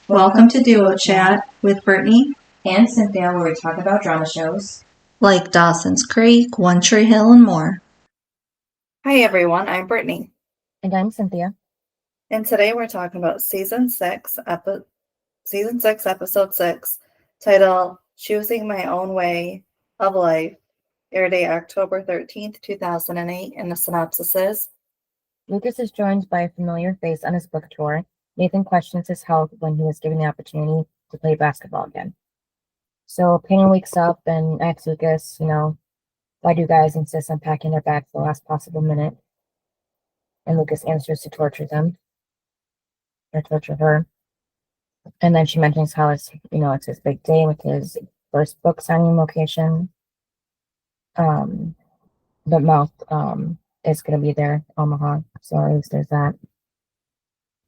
Welcome to Duo Chat with Brittany and Cynthia, where we talk about drama shows like Dawson's Creek, One Tree Hill, and more. Hi everyone, I'm Brittany. And I'm Cynthia. And today we're talking about season 6, episode 6, titled Choosing My Own Way of Life, aired October 13th, 2008, and the synopsis is: Lucas is joined by a familiar face on his book tour. Nathan questions his health when he was given the opportunity to play basketball again. So Payne wakes up and asks Lucas, why do you guys insist on packing their bags the last possible minute? And Lucas answers to torture them, or torture her. And then she mentions how it's his big day with his first book signing location. But Mouth is going to be there, Omaha, so at least there's that.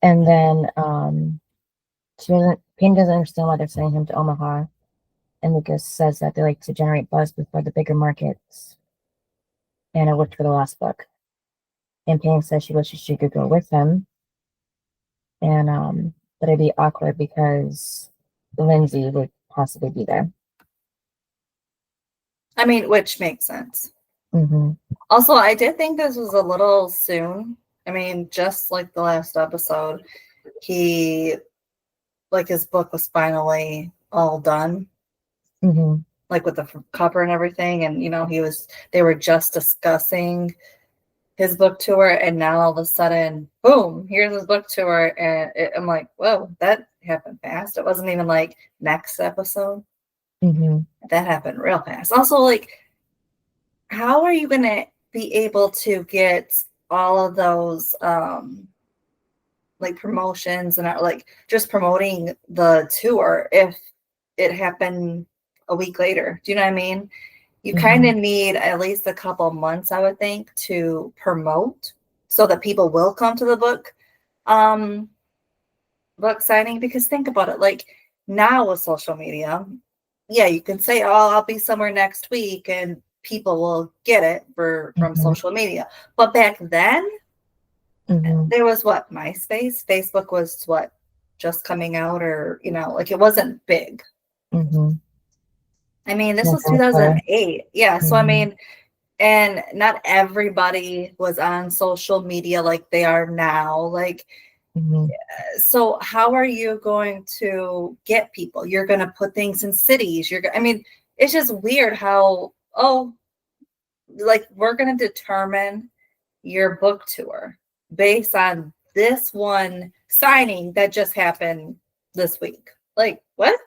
And then Payne doesn't understand why they're sending him to Omaha. And Lucas says that they like to generate buzz before the bigger markets. And it worked for the last book. And Payne says she wishes she could go with him. And but it'd be awkward because Lindsay would possibly be there. I mean, which makes sense. Mm-hmm. Also, I did think this was a little soon. I mean, just like the last episode, his book was finally all done. Mm-hmm. Like with the cover and everything, and they were just discussing his book tour, and now all of a sudden, boom, here's his book tour, and I'm like, whoa, that happened fast. It wasn't even like next episode. Mm-hmm. That happened real fast. Also, like, how are you gonna be able to get all of those like promotions and like just promoting the tour if it happened a week later? Do you know what I mean? You kind of need at least a couple months, I would think, to promote so that people will come to the book signing. Because think about it, like now with social media, yeah, you can say, oh, I'll be somewhere next week and people will get it from social media. But back then, there was what, MySpace? Facebook was what, just coming out, or, like it wasn't big. I mean, this was 2008. Yeah. So, I mean, and not everybody was on social media like they are now. Like, so how are you going to get people? You're going to put things in cities. I mean, it's just weird how, like, we're going to determine your book tour based on this one signing that just happened this week. Like, what?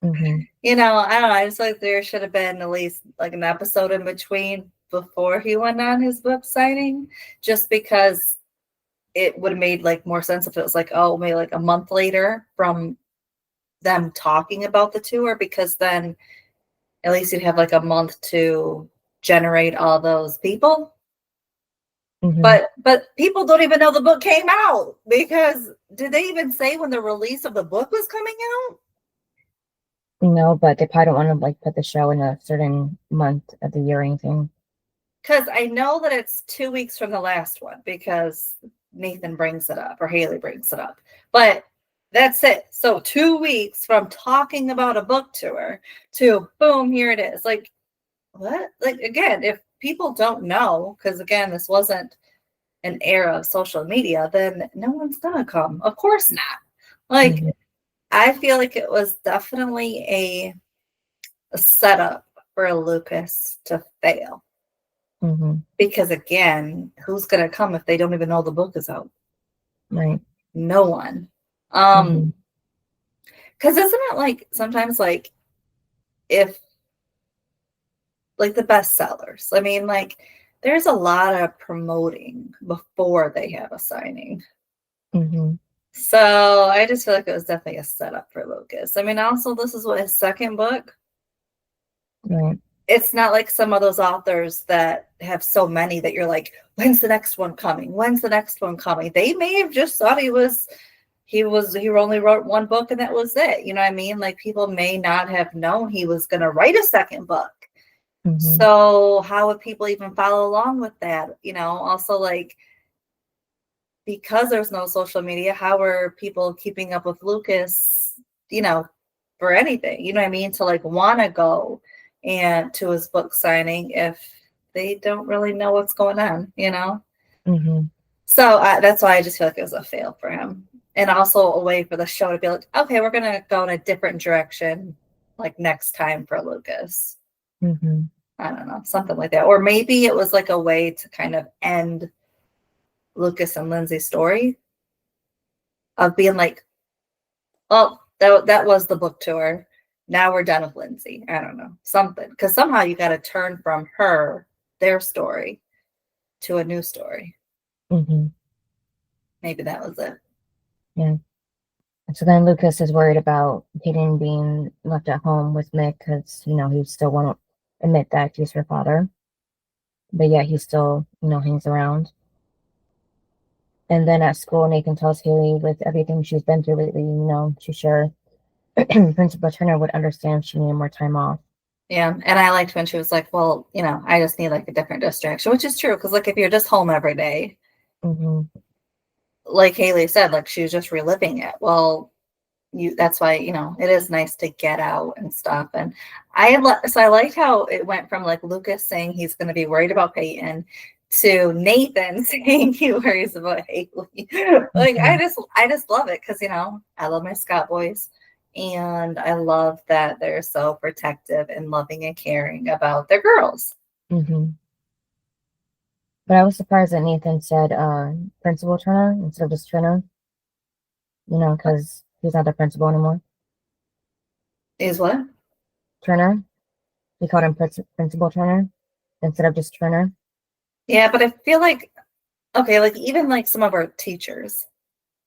I don't know. I just like there should have been at least like an episode in between before he went on his book signing, just because it would have made like more sense if it was like, oh, maybe like a month later from them talking about the tour, because then at least you'd have like a month to generate all those people. But people don't even know the book came out, because did they even say when the release of the book was coming out? No, but they probably don't want to like put the show in a certain month of the year or anything. Because I know that it's 2 weeks from the last one, because Nathan brings it up, or Haley brings it up. But that's it. So 2 weeks from talking about a book tour to boom, here it is. Like, what? Like, again, if people don't know, because again, this wasn't an era of social media, then no one's gonna come. Of course not. Like, I feel like it was definitely a setup for Lucas to fail. Because again, who's gonna come if they don't even know the book is out? Right. No one. Because isn't it like sometimes like if like the bestsellers, I mean, like there's a lot of promoting before they have a signing. So I just feel like it was definitely a setup for Lucas. I mean, also this is what, his second book. Right. It's not like some of those authors that have so many that you're like, when's the next one coming? When's the next one coming? They may have just thought he only wrote one book and that was it. You know what I mean? Like people may not have known he was going to write a second book. So how would people even follow along with that? Also like because there's no social media, how are people keeping up with Lucas, for anything, you know what I mean? To like want to go and to his book signing if they don't really know what's going on, So that's why I just feel like it was a fail for him. And also a way for the show to be like, okay, we're going to go in a different direction, like next time for Lucas. I don't know, something like that. Or maybe it was like a way to kind of end Lucas and Lindsay's story of being like, oh, that was the book tour. Now we're done with Lindsay. I don't know, something. Because somehow you got to turn from their story, to a new story. Maybe that was it. Yeah. So then Lucas is worried about Peyton being left at home with Mick because, he still won't admit that he's her father. But yet he still, hangs around. And then at school, Nathan tells Haley with everything she's been through lately, she's sure Principal Turner would understand if she needed more time off. Yeah, and I liked when she was like, well, I just need like a different distraction, which is true. Because like if you're just home every day, like Haley said, like she was just reliving it. Well, that's why, it is nice to get out and stuff. And I liked how it went from like Lucas saying he's going to be worried about Peyton to Nathan saying he worries about Haley. Like I just love it because I love my Scott boys, and I love that they're so protective and loving and caring about their girls. But I was surprised that Nathan said Principal Turner instead of just Turner. Because he's not the principal anymore. Is what? Turner. He called him Principal Turner instead of just Turner. Yeah, but I feel like, okay, like even like some of our teachers,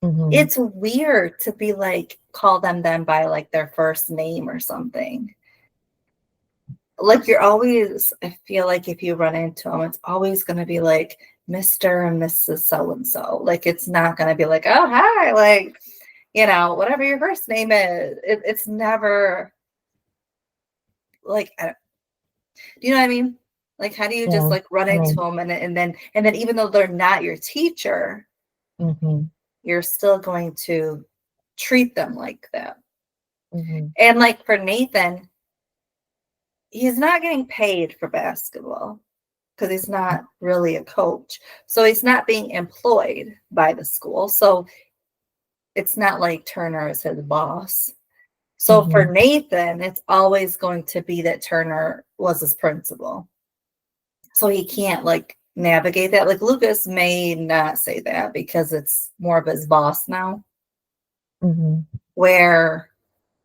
it's weird to be like, call them by like their first name or something. Like you're always, I feel like if you run into them, it's always going to be like Mr. and Mrs. So-and-so. Like it's not going to be like, oh, hi, like, whatever your first name is. It's never like, do you know what I mean? Like, how do you just like run into them and then even though they're not your teacher, you're still going to treat them like that. And like for Nathan, he's not getting paid for basketball because he's not really a coach. So he's not being employed by the school. So it's not like Turner is his boss. So for Nathan, it's always going to be that Turner was his principal. So he can't like navigate that. Like Lucas may not say that because it's more of his boss now. Where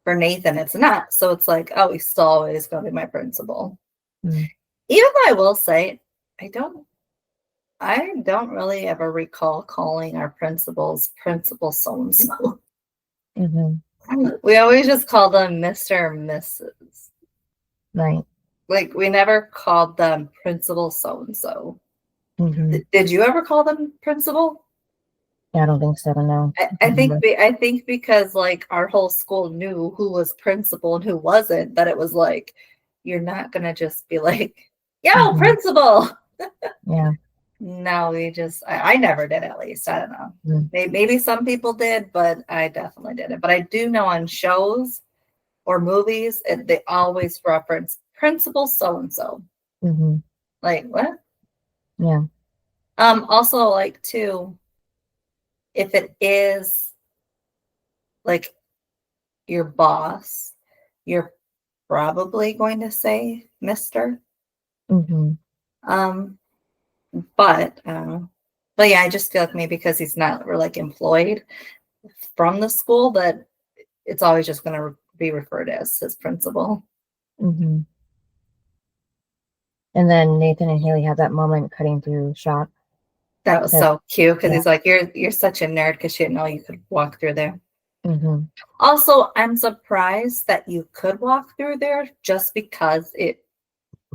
for Nathan, it's not. So it's like, oh, he's still always going to be my principal. Even though I will say, I don't really ever recall calling our principals Principal so-and-so. We always just call them Mr. and Mrs. Right. Like we never called them Principal so-and-so. Did you ever call them principal? Yeah, I don't think so. No. I think because like our whole school knew who was principal and who wasn't, that it was like, you're not going to just be like, yo, principal. Yeah. No, I never did, at least. I don't know. Maybe some people did, but I definitely didn't. But I do know on shows or movies, they always reference Principal so-and-so. Like, what? Yeah. Also, like, too, if it is like your boss, you're probably going to say Mr. But yeah, I just feel like maybe because he's not like employed from the school, that it's always just going to be referred as his principal. And then Nathan and Haley have that moment cutting through shop. That was so cute because he's like, you're such a nerd because you didn't know you could walk through there. Also, I'm surprised that you could walk through there just because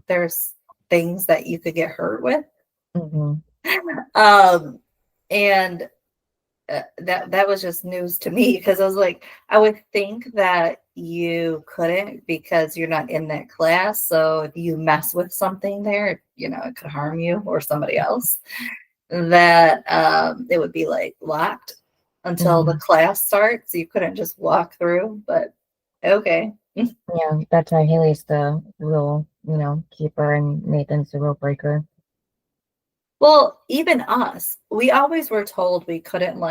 there's things that you could get hurt with. And that was just news to me because I was like, I would think that you couldn't because you're not in that class. So if you mess with something there, it could harm you or somebody else. that it would be like locked until the class starts. So you couldn't just walk through, but okay. Yeah, that's why Haley's the rule, keeper and Nathan's the rule breaker. Well, even us, we always were told we couldn't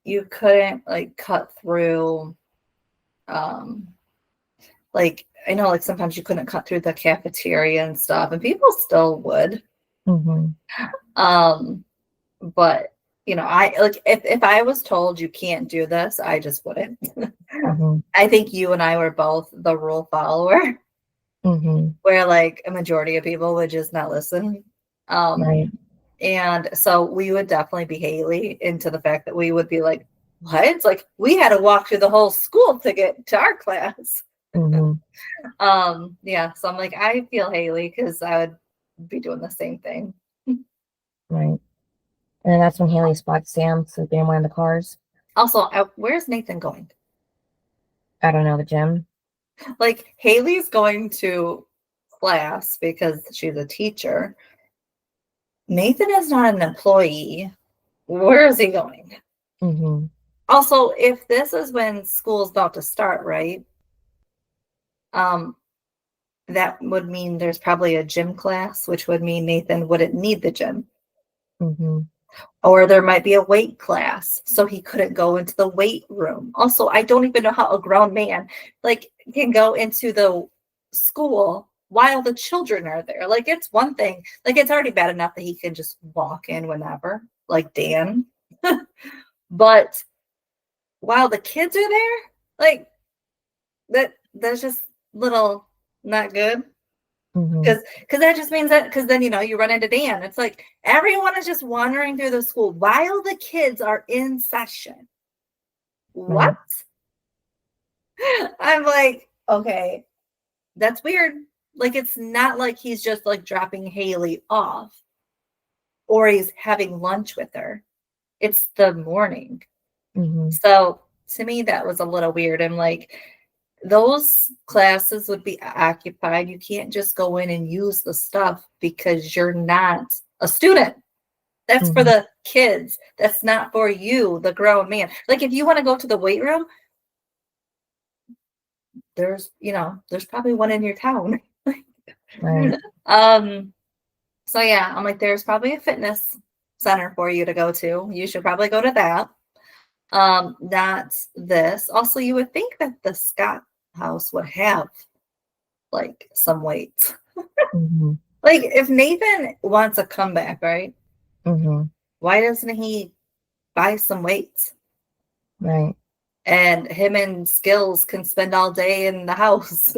you couldn't like cut through like I know like sometimes you couldn't cut through the cafeteria and stuff, and people still would. But I like if I was told you can't do this, I just wouldn't. I think you and I were both the rule follower, where like a majority of people would just not listen. Right. And so we would definitely be Haley into the fact that we would be like, what? It's like we had to walk through the whole school to get to our class. Yeah, so I'm like, I feel Haley because I would be doing the same thing. Right. And that's when Haley spots Sam sleeping in one of the cars. Also, where's Nathan going? I don't know, the gym. Like Haley's going to class because she's a teacher. Nathan is not an employee. Where is he going? Also, if this is when school's about to start, right? That would mean there's probably a gym class, which would mean Nathan wouldn't need the gym. Or there might be a weight class, so he couldn't go into the weight room. Also, I don't even know how a grown man can go into the school while the children are there. Like, it's one thing. Like, it's already bad enough that he can just walk in whenever, like Dan. But while the kids are there, like that's just little not good. Because that just means that then you run into Dan. It's like everyone is just wandering through the school while the kids are in session. What? I'm like, okay, that's weird. Like, it's not like he's just like dropping Haley off or he's having lunch with her. It's the morning. So to me, that was a little weird. I'm like, those classes would be occupied. You can't just go in and use the stuff because you're not a student. That's for the kids. That's not for you, the grown man. Like, if you want to go to the weight room, there's probably one in your town. Right. So yeah, I'm like, there's probably a fitness center for you to go to. You should probably go to that. Not this. Also, you would think that the Scott house would have like some weights. Like, if Nathan wants a comeback, right? Why doesn't he buy some weights? Right. And him and Skills can spend all day in the house.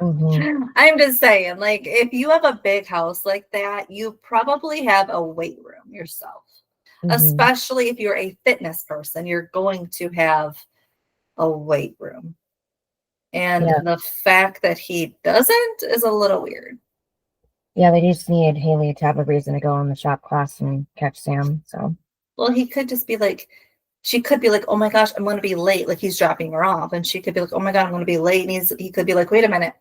I'm just saying, like, if you have a big house like that, you probably have a weight room yourself. Especially if you're a fitness person, you're going to have a weight room. And the fact that he doesn't is a little weird. Yeah, they just needed Haley to have a reason to go in the shop class and catch Sam. So, well, he could just be like, she could be like, oh my gosh, I'm going to be late. Like, he's dropping her off. And she could be like, oh my God, I'm going to be late. And he could be like, wait a minute.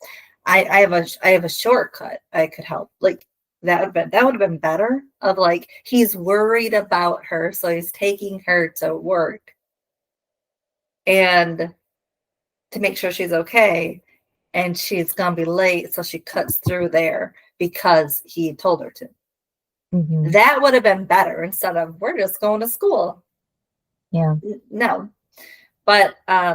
I have a shortcut. I could help. Like, that would have been better of like, he's worried about her. So he's taking her to work and to make sure she's okay. And she's going to be late. So she cuts through there because he told her to. That would have been better instead of, we're just going to school. Yeah. No. But I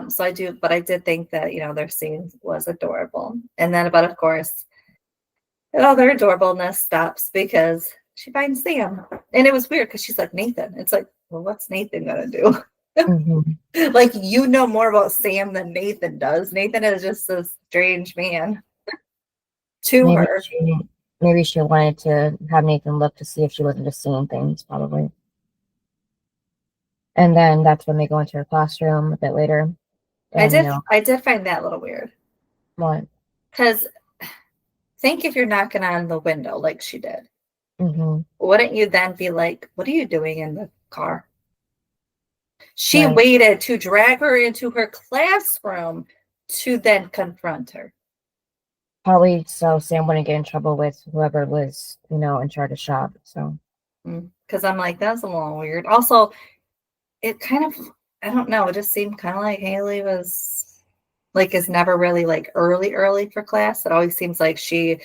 did think that, their scene was adorable. And then, but of course, their adorableness stops because she finds Sam. And it was weird because she's like, Nathan. It's like, well, what's Nathan gonna do? Like, more about Sam than Nathan does. Nathan is just a strange man to her. Maybe she wanted to have Nathan look to see if she wasn't just seeing things, probably. And then that's when they go into her classroom a bit later. And, I did find that a little weird. What? Because think if you're knocking on the window like she did. Wouldn't you then be like, what are you doing in the car? She waited to drag her into her classroom to then confront her. Probably so Sam wouldn't get in trouble with whoever was, in charge of shop. So Because I'm like, that's a little weird. Also, it kind of, I don't know, it just seemed kind of like Haley was like, is never really like early for class. It always seems like she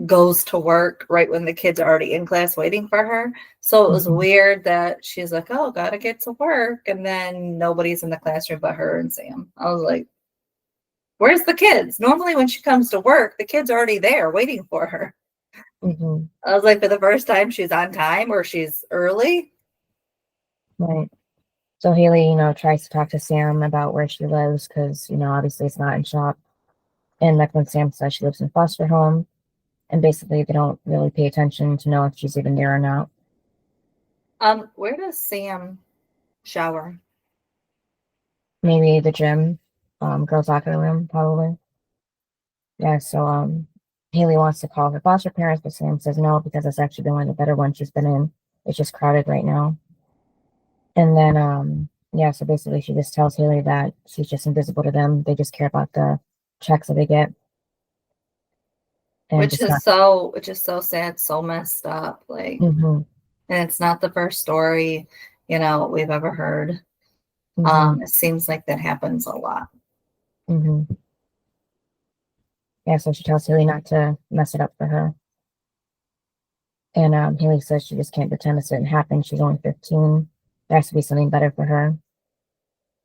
goes to work right when the kids are already in class waiting for her. So it was weird that she's like, oh, gotta get to work. And then nobody's in the classroom but her and Sam. I was like, where's the kids? Normally when she comes to work, the kids are already there waiting for her. I was like, for the first time she's on time or she's early. Right. So Haley, tries to talk to Sam about where she lives because, obviously it's not in shop. And like when Sam says she lives in foster home, and basically they don't really pay attention to know if she's even there or not. Where does Sam shower? Maybe the gym, girls' locker room, probably. Yeah, so Haley wants to call her foster parents, but Sam says no because it's actually been one of the better ones she's been in. It's just crowded right now. And then yeah, so basically she just tells Haley that she's just invisible to them. They just care about the checks that they get. And which is so sad, so messed up. Like, and it's not the first story, we've ever heard. It seems like that happens a lot. Yeah, so she tells Haley not to mess it up for her. And Haley says she just can't pretend this didn't happen. She's only 15. There has to be something better for her.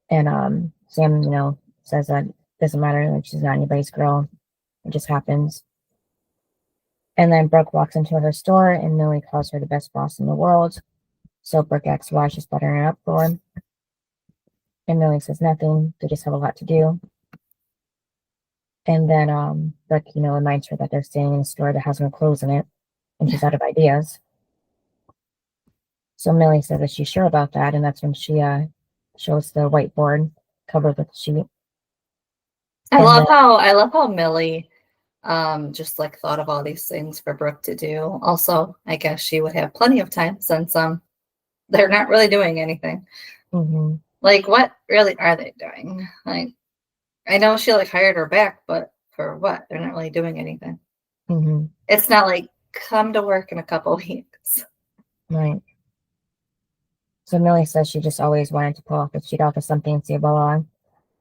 And Sam, says that it doesn't matter, like she's not anybody's girl. It just happens. And then Brooke walks into her store and Millie calls her the best boss in the world. So Brooke asks why she's buttering it up for him. And Millie says nothing. They just have a lot to do. And then Brooke, reminds her that they're staying in a store that has no clothes in it. And she's out of ideas. So Millie says that she's sure about that. And that's when she shows the whiteboard covered with a sheet. I love how Millie just like thought of all these things for Brooke to do. Also, I guess she would have plenty of time since they're not really doing anything. Like, what really are they doing? Like, I know she like hired her back, but for what? They're not really doing anything. It's not like come to work in a couple weeks. Right. So Millie says she just always wanted to pull off the sheet off of something and say blah.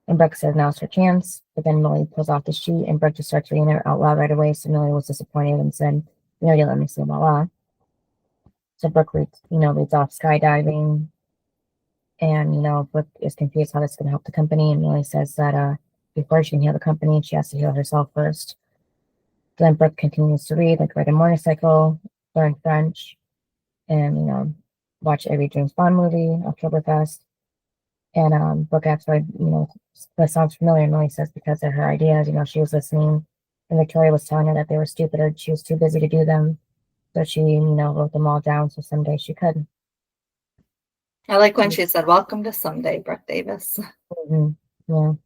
And Brooke says now's her chance. But then Millie pulls off the sheet and Brooke just starts reading it out loud right away. So Millie was disappointed and said, you didn't let me say blah. So Brooke reads off skydiving. And, Brooke is confused how that's going to help the company. And Millie says that before she can heal the company, she has to heal herself first. So then Brooke continues to read, like ride a motorcycle, learn French, and, watch every James Bond movie, Oktoberfest. And Brooke asks why, that sounds familiar. And Millie says because they're her ideas, she was listening. And Victoria was telling her that they were stupid or she was too busy to do them. So she, wrote them all down so someday she could. I like when she said, welcome to someday, Brooke Davis. Yeah. And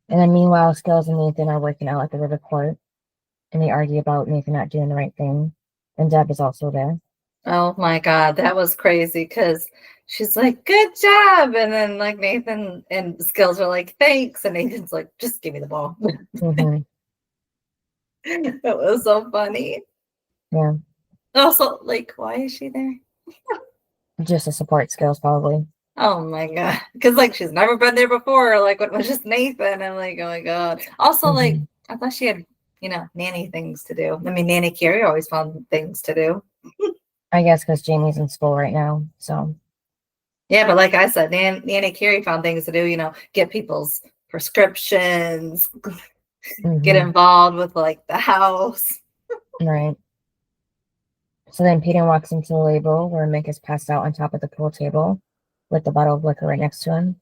then meanwhile, Skills and Nathan are working out at the river court. And they argue about Nathan not doing the right thing. And Deb is also there. Oh my God, that was crazy because she's like, good job. And then like Nathan and Skills are like, thanks. And Nathan's like, just give me the ball. That was so funny. Yeah. Also, like, why is she there? Just to support Skills, probably. Oh my God. Because like she's never been there before. Like when it was just Nathan. I'm like, oh my God. Also, like, I thought she had, nanny things to do. I mean, Nanny Carrie always found things to do. I guess because Jamie's in school right now, so. Yeah, but like I said, Nanny Carrie found things to do, get people's prescriptions, get involved with like the house. Right. So then Peter walks into the label where Mick is passed out on top of the pool table with the bottle of liquor right next to him.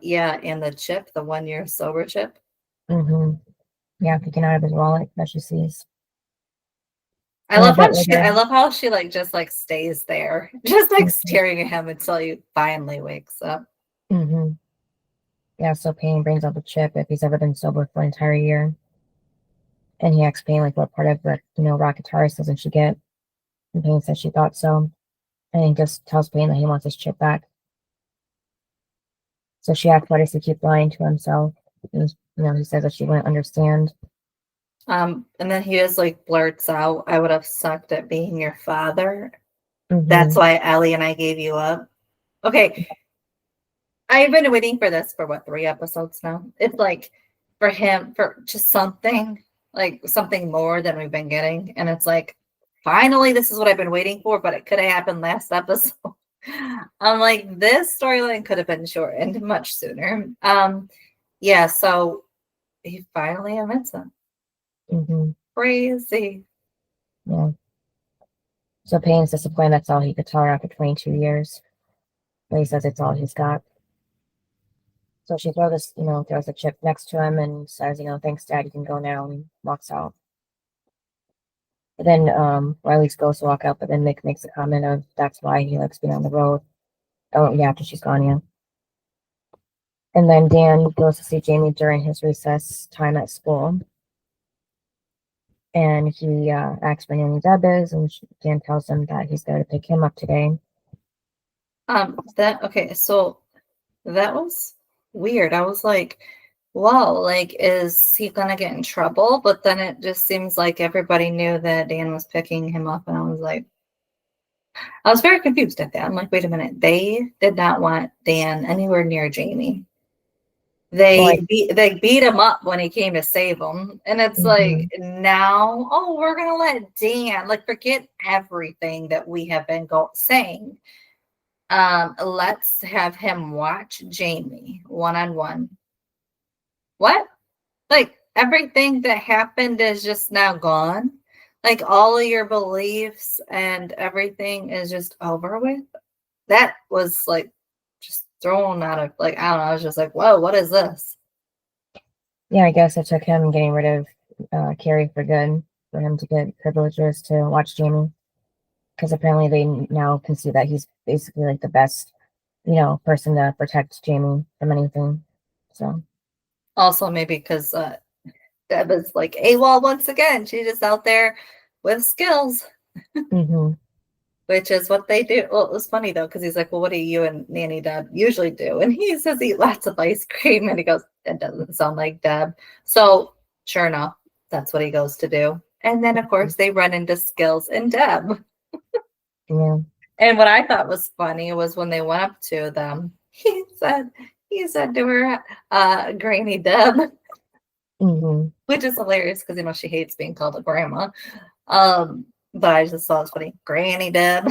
Yeah, and the chip, the 1 year sober chip. Yeah, picking out of his wallet that she sees. I love how she like just like stays there, just like staring at him until he finally wakes up. Yeah, so Payne brings up the chip if he's ever been sober for an entire year. And he asks Payne like what part of rock guitarist doesn't she get? And Payne says she thought so. And he just tells Payne that he wants his chip back. So she asks why does he keep lying to himself? And, he says that she wouldn't understand. And then he just like blurts out, I would have sucked at being your father. Mm-hmm. That's why Ellie and I gave you up. Okay. I've been waiting for this for what, 3 episodes now? It's like for him, for just something, like something more than we've been getting. And it's like, finally, this is what I've been waiting for, but it could have happened last episode. I'm like, this storyline could have been shortened much sooner. Yeah, so he finally admits it. Mm-hmm. Crazy. Yeah. So Payne's disappointed that's all he could tell her after 22 years. But he says it's all he's got. So she throws the chip next to him and says, thanks, Dad, you can go now, and walks out. But then Riley goes to walk out, but then Mick makes a comment of that's why he likes being on the road. Oh, yeah, after she's gone, yeah. And then Dan goes to see Jamie during his recess time at school. And he asks where Nanny Deb is, and Dan tells him that he's going to pick him up today. So that was weird. I was like, wow, like, is he gonna get in trouble? But then it just seems like everybody knew that Dan was picking him up, and I was very confused at that. I'm like, wait a minute, they did not want Dan anywhere near Jamie. They beat him up when he came to save him, and it's like now, oh, we're gonna let Dan forget everything that we have been saying. Let's have him watch Jamie one-on-one. What? Like everything that happened is just now gone. Like all of your beliefs and everything is just over with. That was like just thrown out of I don't know. I was just like, whoa, what is this? Yeah, I guess it took him getting rid of Carrie for good for him to get privileges to watch Jamie. Because apparently they now can see that he's basically like the best, person to protect Jamie from anything. So also maybe because Deb is like AWOL once again. She's just out there with skills, which is what they do. Well, it was funny though because he's like, "Well, what do you and Nanny Deb usually do?" And he says, "Eat lots of ice cream." And he goes, "It doesn't sound like Deb." So sure enough, that's what he goes to do. And then of course they run into Skills and Deb. Yeah. And what I thought was funny was when they went up to them, he said to her, Granny Deb, which is hilarious because she hates being called a grandma. But I just thought it was funny, Granny Deb.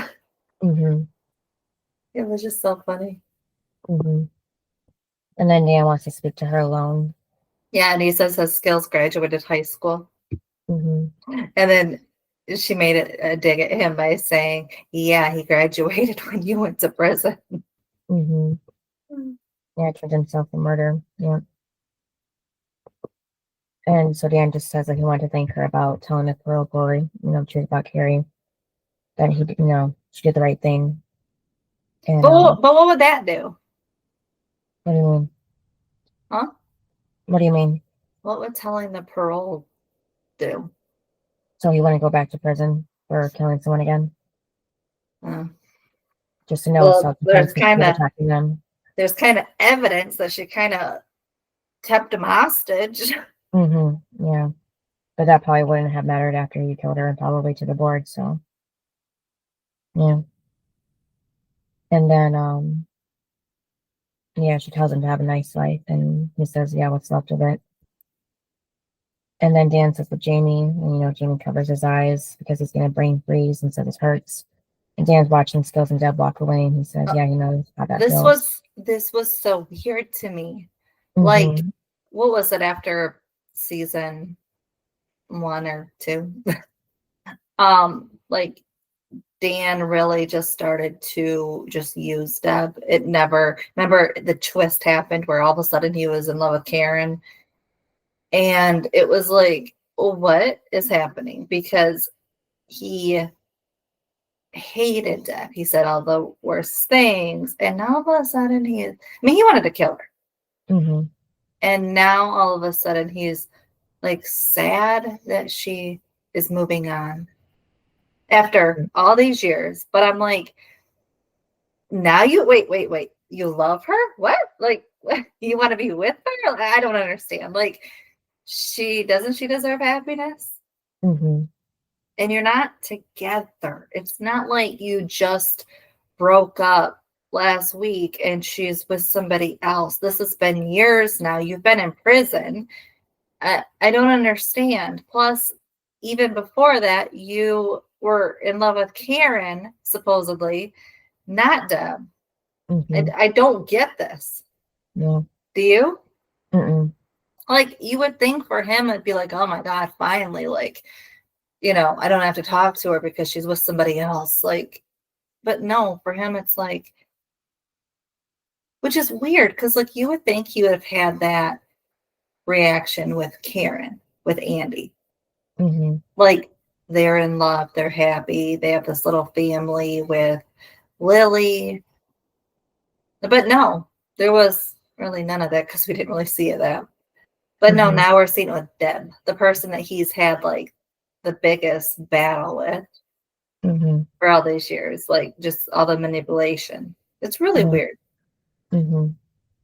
It was just so funny. And then Dan wants to speak to her alone. Yeah, and he says his Skills graduated high school. And then she made a dig at him by saying, yeah, he graduated when you went to prison. Yeah, turned himself for murder. Yeah. And so Dan just says that he wanted to thank her about telling the parole board, truth about Carrie. That he, she did the right thing. And, but what would that do? What do you mean? Huh? What do you mean? What would telling the parole do? So he want to go back to prison for killing someone again? Just to know there's kind of evidence that she kind of kept him hostage. Yeah. But that probably wouldn't have mattered after you killed her and probably to the board, so. Yeah. And then, yeah, she tells him to have a nice life, and he says, yeah, what's left of it. And then Dan says with Jamie, and Jamie covers his eyes because he's going to brain freeze and says it hurts. And Dan's watching Skills and Deb walk away, and he says, yeah, he knows how that feels. This was so weird to me. Like, what was it after season 1 or 2? Like Dan really just started to just use Deb. It never, remember the twist happened where all of a sudden he was in love with Karen. And it was like, what is happening? Because he hated Deb. He said all the worst things. And now all of a sudden he wanted to kill her. And now all of a sudden he's like sad that she is moving on after all these years. But I'm like, now you wait. You love her? What? Like, what? You want to be with her? I don't understand. Like, she deserve happiness? Mm-hmm. And you're not together. It's not like you just broke up last week and she's with somebody else. This has been years now. You've been in prison. I don't understand. Plus, even before that, you were in love with Karen, supposedly, not Deb. Mm-hmm. I don't get this. Yeah. Do you? Mm-mm. Like, you would think for him, it'd be like, oh my God, finally, like, I don't have to talk to her because she's with somebody else. Like, but no, for him, it's like, which is weird because, like, you would think he would have had that reaction with Karen, with Andy. Mm-hmm. Like, they're in love, they're happy, they have this little family with Lily. But no, there was really none of that because we didn't really see it that. But no, Mm-hmm. now we're seeing it with Deb, the person that he's had like the biggest battle with Mm-hmm. for all these years, like just all the manipulation. It's really Yeah. weird. Mm-hmm.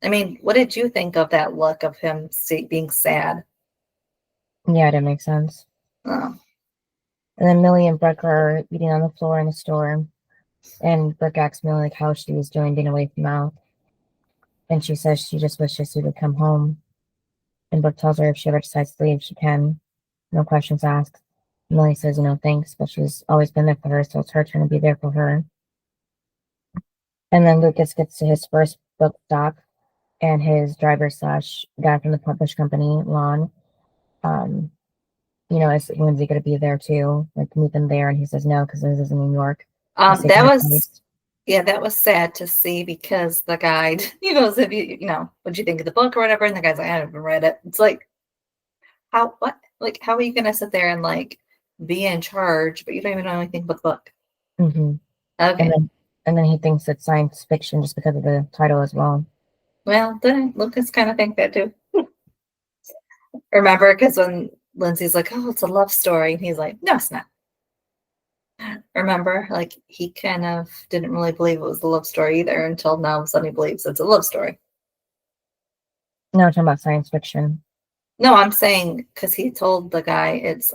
I mean, what did you think of that look of him being sad? Yeah, that makes sense. Oh, And then Millie and Brooke are eating on the floor in the store, and Brooke asks Millie like how she was doing being away from Al, and she says she just wishes he would come home. And Brooke tells her if she ever decides to leave, she can, no questions asked. Millie says, thanks, but she's always been there for her, so it's her turn to be there for her. And then Lucas gets to his first book stop, and his driver slash guy from the publish company, Lon, um, is Lindsay going to be there too? Like meet them there, and he says no because this is in New York. that was yeah, that was sad to see because the guide, he goes, if what'd you think of the book or whatever? And the guy's like, I haven't read it. It's like, how are you gonna sit there and like be in charge, but you don't even know anything about the book? Mm-hmm. Okay. And then he thinks it's science fiction just because of the title as well. Well, didn't Lucas kind of think that too? Remember, because when Lindsay's like, oh, it's a love story, and he's like, no, it's not. Remember, like he kind of didn't really believe it was a love story either until now all of a sudden he believes it's a love story. No, we're talking about science fiction. No, I'm saying because he told the guy it's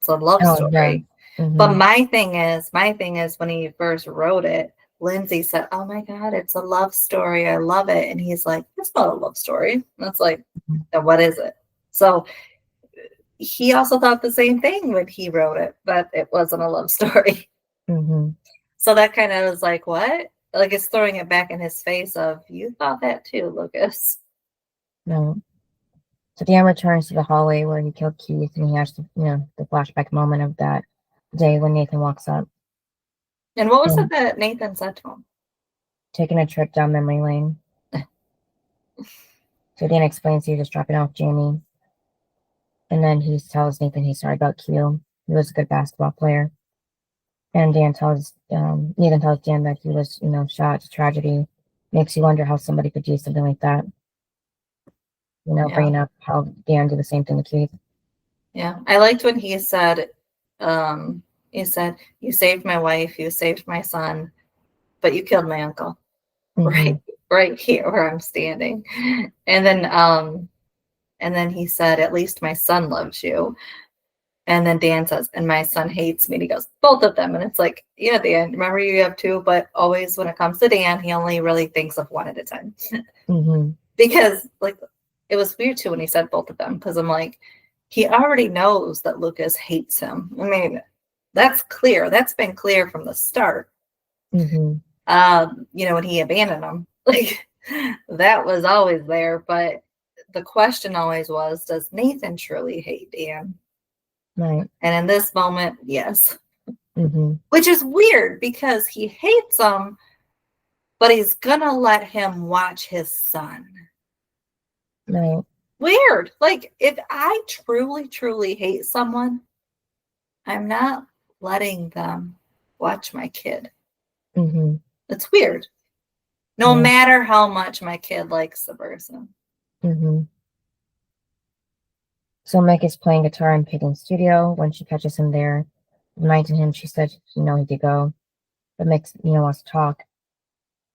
a love story. Yeah. Mm-hmm. But my thing is when he first wrote it, Lindsay said, oh my God, it's a love story. I love it. And he's like, it's not a love story. And it's like, then what is it? So he also thought the same thing when he wrote it, but it wasn't a love story. Mm-hmm. So that kind of was like, what? Like it's throwing it back in his face of, you thought that too, Lucas. No. So Dan returns to the hallway where he killed Keith, and he has the flashback moment of that day when Nathan walks up. And what was it that Nathan said to him? Taking a trip down memory lane. So Dan explains he was just dropping off Jamie. And then he tells Nathan he's sorry about Q. He was a good basketball player. And Nathan tells Dan that he was, shot. It's a tragedy. Makes you wonder how somebody could do something like that. Bringing up how Dan did the same thing to Keith. Yeah. I liked when he said, you saved my wife, you saved my son, but you killed my uncle. Mm-hmm. Right here where I'm standing. And then he said, at least my son loves you. And then Dan says, and my son hates me. And he goes, both of them. And it's like, yeah, Dan, remember you have two, but always when it comes to Dan, he only really thinks of one at a time. Mm-hmm. Because like it was weird too when he said both of them, because I'm like, he already knows that Lucas hates him. I mean, that's clear. That's been clear from the start. Mm-hmm. When he abandoned him, like that was always there. But the question always was, does Nathan truly hate Dan? Right. And in this moment, yes. Mm-hmm. Which is weird because he hates him, but he's gonna let him watch his son. Right. Weird. Like if I truly, truly hate someone, I'm not letting them watch my kid. Mm-hmm. It's weird. No matter how much my kid likes the person. Mm-hmm. So Meg is playing guitar in Peyton's studio when she catches him there. Reminding him, she said, he could go. But Meg, wants to talk.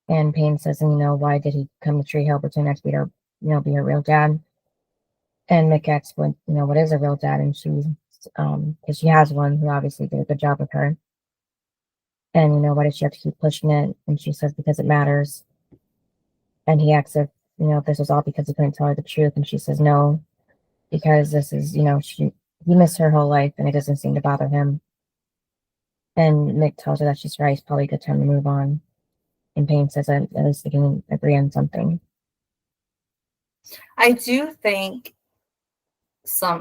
And Payne says, why did he come to Tree Hill pretend not to be her real dad? And Mick asks what, what is a real dad? And she's, because she has one who obviously did a good job with her. And, why does she have to keep pushing it? And she says, because it matters. And he asks if, if this was all because he couldn't tell her the truth. And she says, no, because this is, he missed her whole life and it doesn't seem to bother him. And Mick tells her that she's right. It's probably a good time to move on. And Payne says that at least they can agree on something. I do think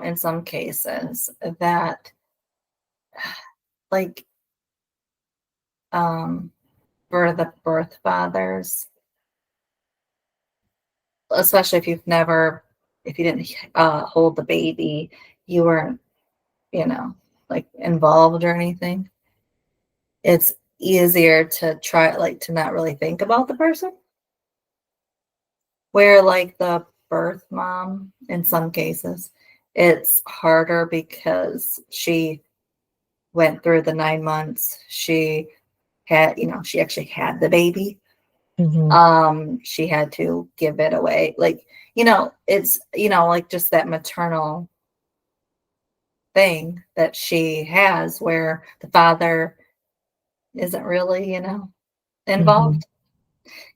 in some cases that like for the birth fathers, especially if you didn't hold the baby, you weren't, like involved or anything, it's easier to try to not really think about the person. Where like the birth mom, in some cases, it's harder because she went through the 9 months. She had, she actually had the baby. Mm-hmm. She had to give it away. Like, it's, like just that maternal thing that she has where the father isn't really, involved.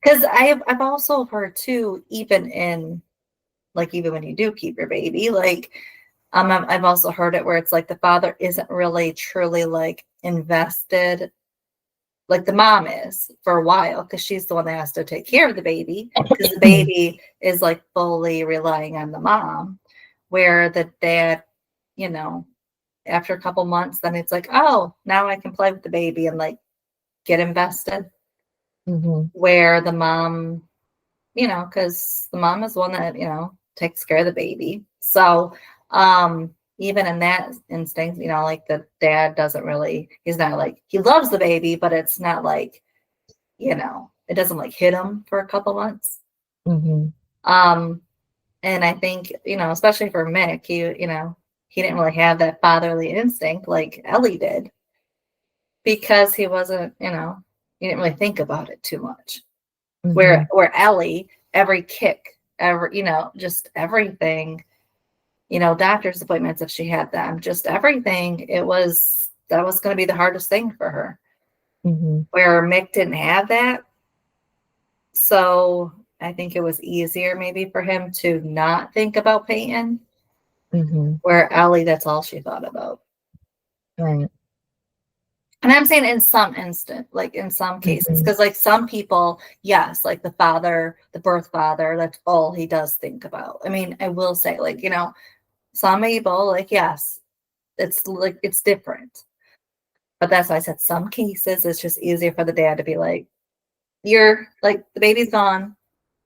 Because I've also heard too, even when you do keep your baby, like I've also heard it where it's like the father isn't really truly like invested like the mom is for a while, because she's the one that has to take care of the baby, because the baby is like fully relying on the mom, where the dad, after a couple months, then it's like, oh, now I can play with the baby and like get invested. Where the mom, because the mom is the one that, takes care of the baby. So even in that instinct, like the dad doesn't really, he's not like, he loves the baby, but it's not like, it doesn't like hit him for a couple months. And I think, especially for Mick, he didn't really have that fatherly instinct like Ellie did, because he wasn't, he didn't really think about it too much. Where Ellie, every kick, just everything, doctor's appointments, if she had them, just everything, that was going to be the hardest thing for her. Where Mick didn't have that. So I think it was easier maybe for him to not think about Peyton. Where Ellie, that's all she thought about. Right. And I'm saying in some instant, like in some cases, because like some people, yes, like the birth father, that's all he does think about. I mean, I will say, like, some people, like, yes, it's like, it's different. But that's why I said some cases, it's just easier for the dad to be like, you're like, the baby's gone.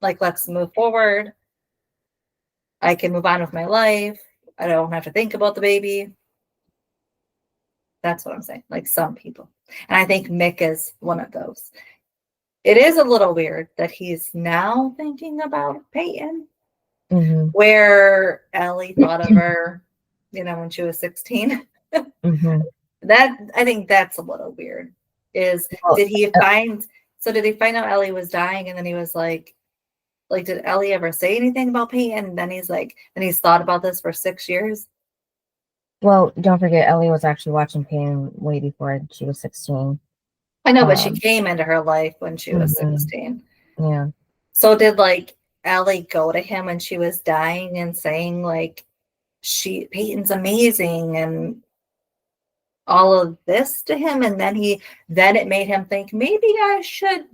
Like, let's move forward. I can move on with my life. I don't have to think about the baby. That's what I'm saying. Like some people. And I think Mick is one of those. It is a little weird that he's now thinking about Peyton, where Ellie thought of her, when she was 16. That, I think that's a little weird. Did he find out Ellie was dying, and then he was like, did Ellie ever say anything about Peyton? And then he's thought about this for 6 years. Well, don't forget, Ellie was actually watching Payne way before she was 16. I know, but she came into her life when she was 16. Yeah. So did like Ellie go to him when she was dying and saying like Peyton's amazing and all of this to him, and then it made him think maybe I should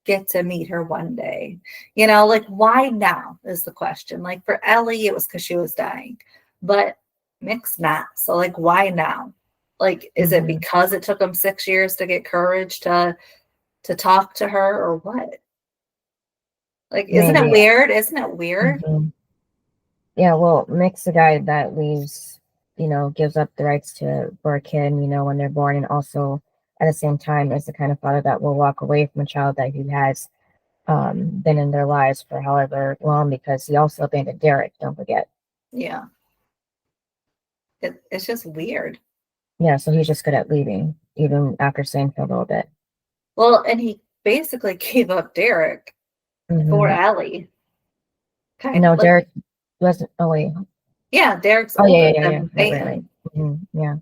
get to meet her one day. Like why now is the question. Like for Ellie, it was because she was dying, but Mick's not. So like why now? Like is it because it took him 6 years to get courage to talk to her, or what? Like isn't it weird? Isn't it weird? Yeah, well, Mick's the guy that leaves, gives up the rights for a kid, when they're born, and also at the same time is the kind of father that will walk away from a child that he has been in their lives for however long, because he also abandoned Derek, don't forget. Yeah. It's just weird. Yeah, so he's just good at leaving, even after staying for a little bit. Well, and he basically gave up Derek for Ellie. No, Derek wasn't. Oh wait, Yeah, Derek's Oh older yeah. than Right. Peyton. Yeah.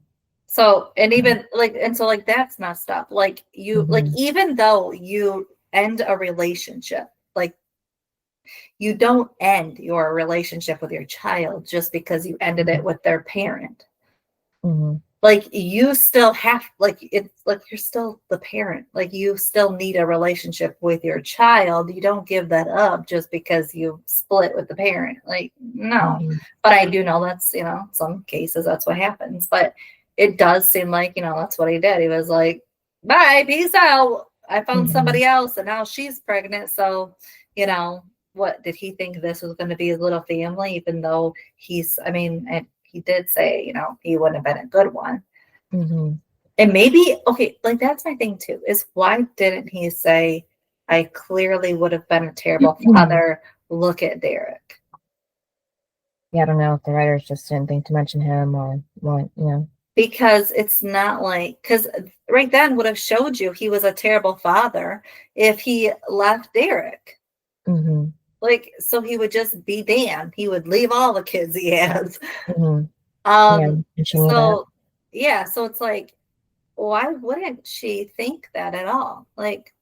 So, and even like, and so like that's messed up. Like like even though you end a relationship, like you don't end your relationship with your child just because you ended it with their parent. Like you still have, like, it's like you're still the parent. Like you still need a relationship with your child. You don't give that up just because you split with the parent. Like, no. But I do know that's, some cases that's what happens. But it does seem like, that's what he did. He was like, bye, peace out. I found somebody else and now she's pregnant. So, what did he think this was going to be his little family, even though he did say, he wouldn't have been a good one. And maybe, okay, like that's my thing too, is why didn't he say, I clearly would have been a terrible father. Look at Derek. Yeah, I don't know if the writers just didn't think to mention him or what, Because it's not like, because right then would have showed you he was a terrible father if he left Derek. Like, so he would just be Dan. He would leave all the kids he has. So it's like, why wouldn't she think that at all? Like,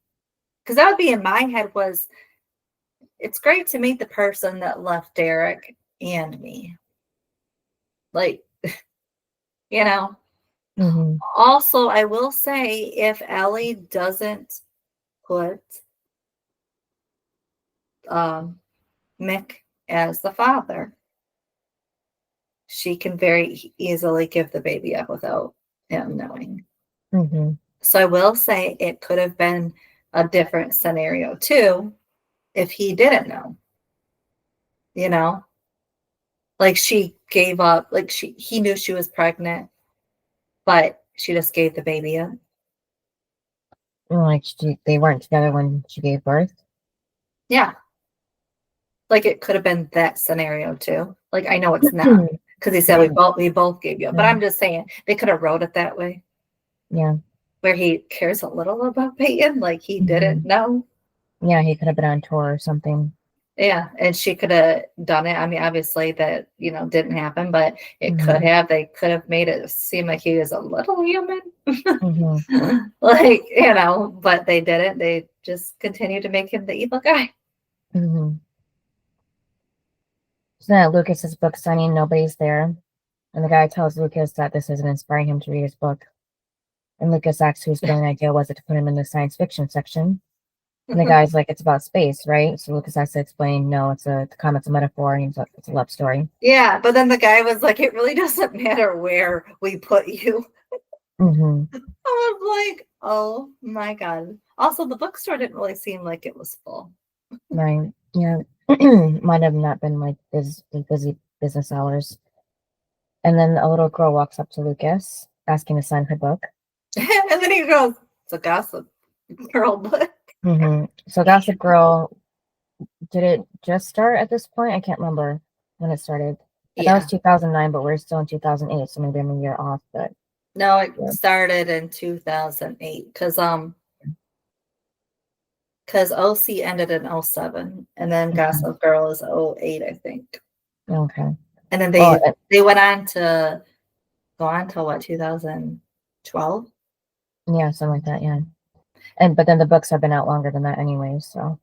because that would be in my head was, it's great to meet the person that left Derek and me. Like, Also, I will say, if Ellie doesn't put Mick as the father, she can very easily give the baby up without him knowing. So I will say it could have been a different scenario too if he didn't know. Like she gave up, like he knew she was pregnant, but she just gave the baby up. Like they weren't together when she gave birth. Yeah. Like it could have been that scenario too. Like I know it's not, because he said we both gave you up. But I'm just saying they could have wrote it that way. Yeah. Where he cares a little about Peyton, like he didn't know. Yeah, he could have been on tour or something. Yeah, and she could have done it. I mean, obviously that, didn't happen, but it could have. They could have made it seem like he was a little human. Like, but they didn't. They just continued to make him the evil guy. So at Lucas's book signing, nobody's there. And the guy tells Lucas that this isn't inspiring him to read his book. And Lucas asks whose brilliant idea was it to put him in the science fiction section. And the guy's like, it's about space, right? So Lucas has to explain, no, the comet's a metaphor, and it's a love story. Yeah, but then the guy was like, it really doesn't matter where we put you. I was like, oh my God. Also, the bookstore didn't really seem like it was full. Right. Yeah. Might have not been like busy business hours. And then a little girl walks up to Lucas, asking to sign her book. And then he goes, it's a Gossip Girl book. So Gossip Girl, did it just start at this point? I can't remember when it started. That was 2009, but we're still in 2008, so maybe I'm a year off. But no, it started in 2008 because OC ended in 07, and then Gossip Girl is 08, I think. Okay. And then they went on to go on till what, 2012? Yeah, something like that. Yeah. But then the books have been out longer than that anyway. So.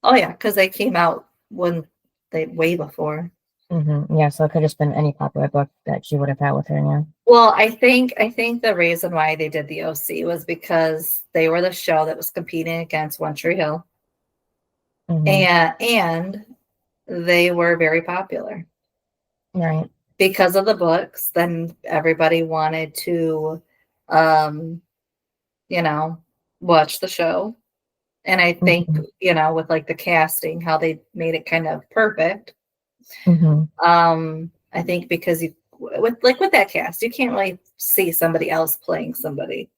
Oh yeah, because they came out way before. Yeah, so it could have just been any popular book that she would have had with her. Yeah. Well, I think the reason why they did the OC was because they were the show that was competing against One Tree Hill, and they were very popular. Right. Because of the books, then everybody wanted to, watch the show. And I think, with like the casting, how they made it kind of perfect. I think because with that cast, you can't really see somebody else playing somebody.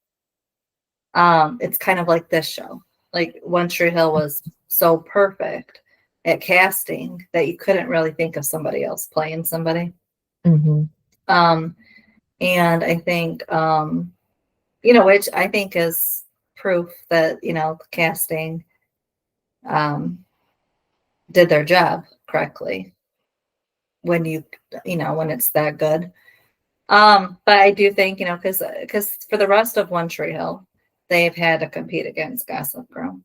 It's kind of like this show. Like One Tree Hill was so perfect at casting that you couldn't really think of somebody else playing somebody. And I think, which I think is proof that, the casting did their job correctly. when when it's that good. But I do think, because for the rest of One Tree Hill, they've had to compete against Gossip Girl.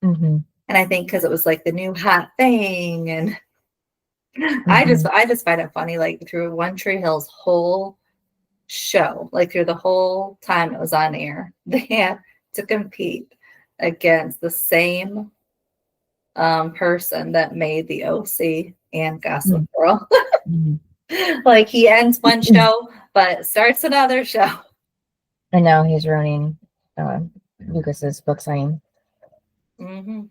Mm-hmm. And I think because it was like the new hot thing, and I just find it funny, like through One Tree Hill's whole show, like through the whole time it was on air, they had to compete against the same person that made the OC and Gossip Girl. Like he ends one show, but starts another show. And now he's ruining Lucas's book signing. Mm-hmm.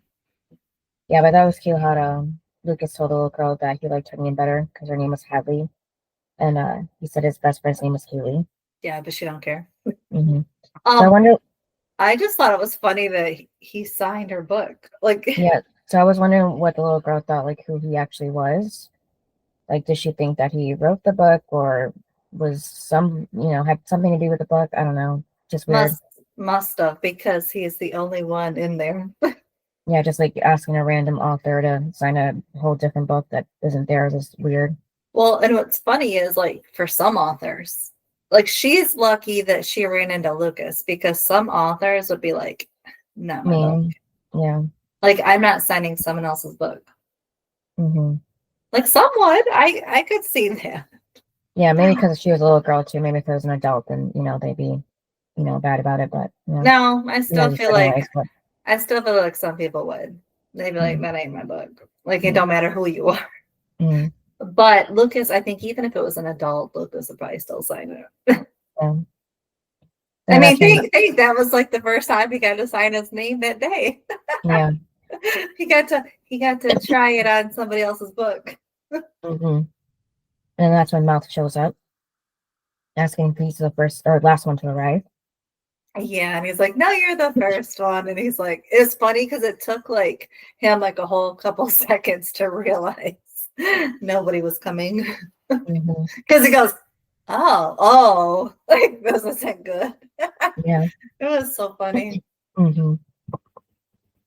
Yeah, but that was cute how Lucas told the little girl that he liked her name better because her name was Hadley. And he said his best friend's name was Haley. Yeah, but she don't care. Mm-hmm. So I wonder. I just thought it was funny that he signed her book. Like, yeah. So I was wondering what the little girl thought, like who he actually was. Like, did she think that he wrote the book, or was had something to do with the book? I don't know. Just weird. Must have, because he's the only one in there. Yeah, just like asking a random author to sign a whole different book that isn't theirs is weird. Well, and what's funny is, like, for some authors, like, she's lucky that she ran into Lucas, because some authors would be like, no, my book. Yeah. Like, I'm not signing someone else's book. Mm-hmm. Like, some would. I could see that. Yeah, maybe because she was a little girl too. Maybe if it was an adult, then they'd be, bad about it. But no, I still feel like anyways, but... I still feel like some people would. They'd be like, that ain't my book. Like, it don't matter who you are. Mm. But Lucas, I think even if it was an adult, Lucas would probably still sign it. Yeah. I mean, think that was like the first time he got to sign his name that day. Yeah. he got to try it on somebody else's book. Mm-hmm. And that's when Mouth shows up, asking if he's the first or last one to arrive. Yeah, and he's like, "No, you're the first one." And he's like, "It's funny because it took like him like a whole couple seconds to realize nobody was coming." Because he goes, "Oh, like this isn't good." Yeah, it was so funny. Mm-hmm.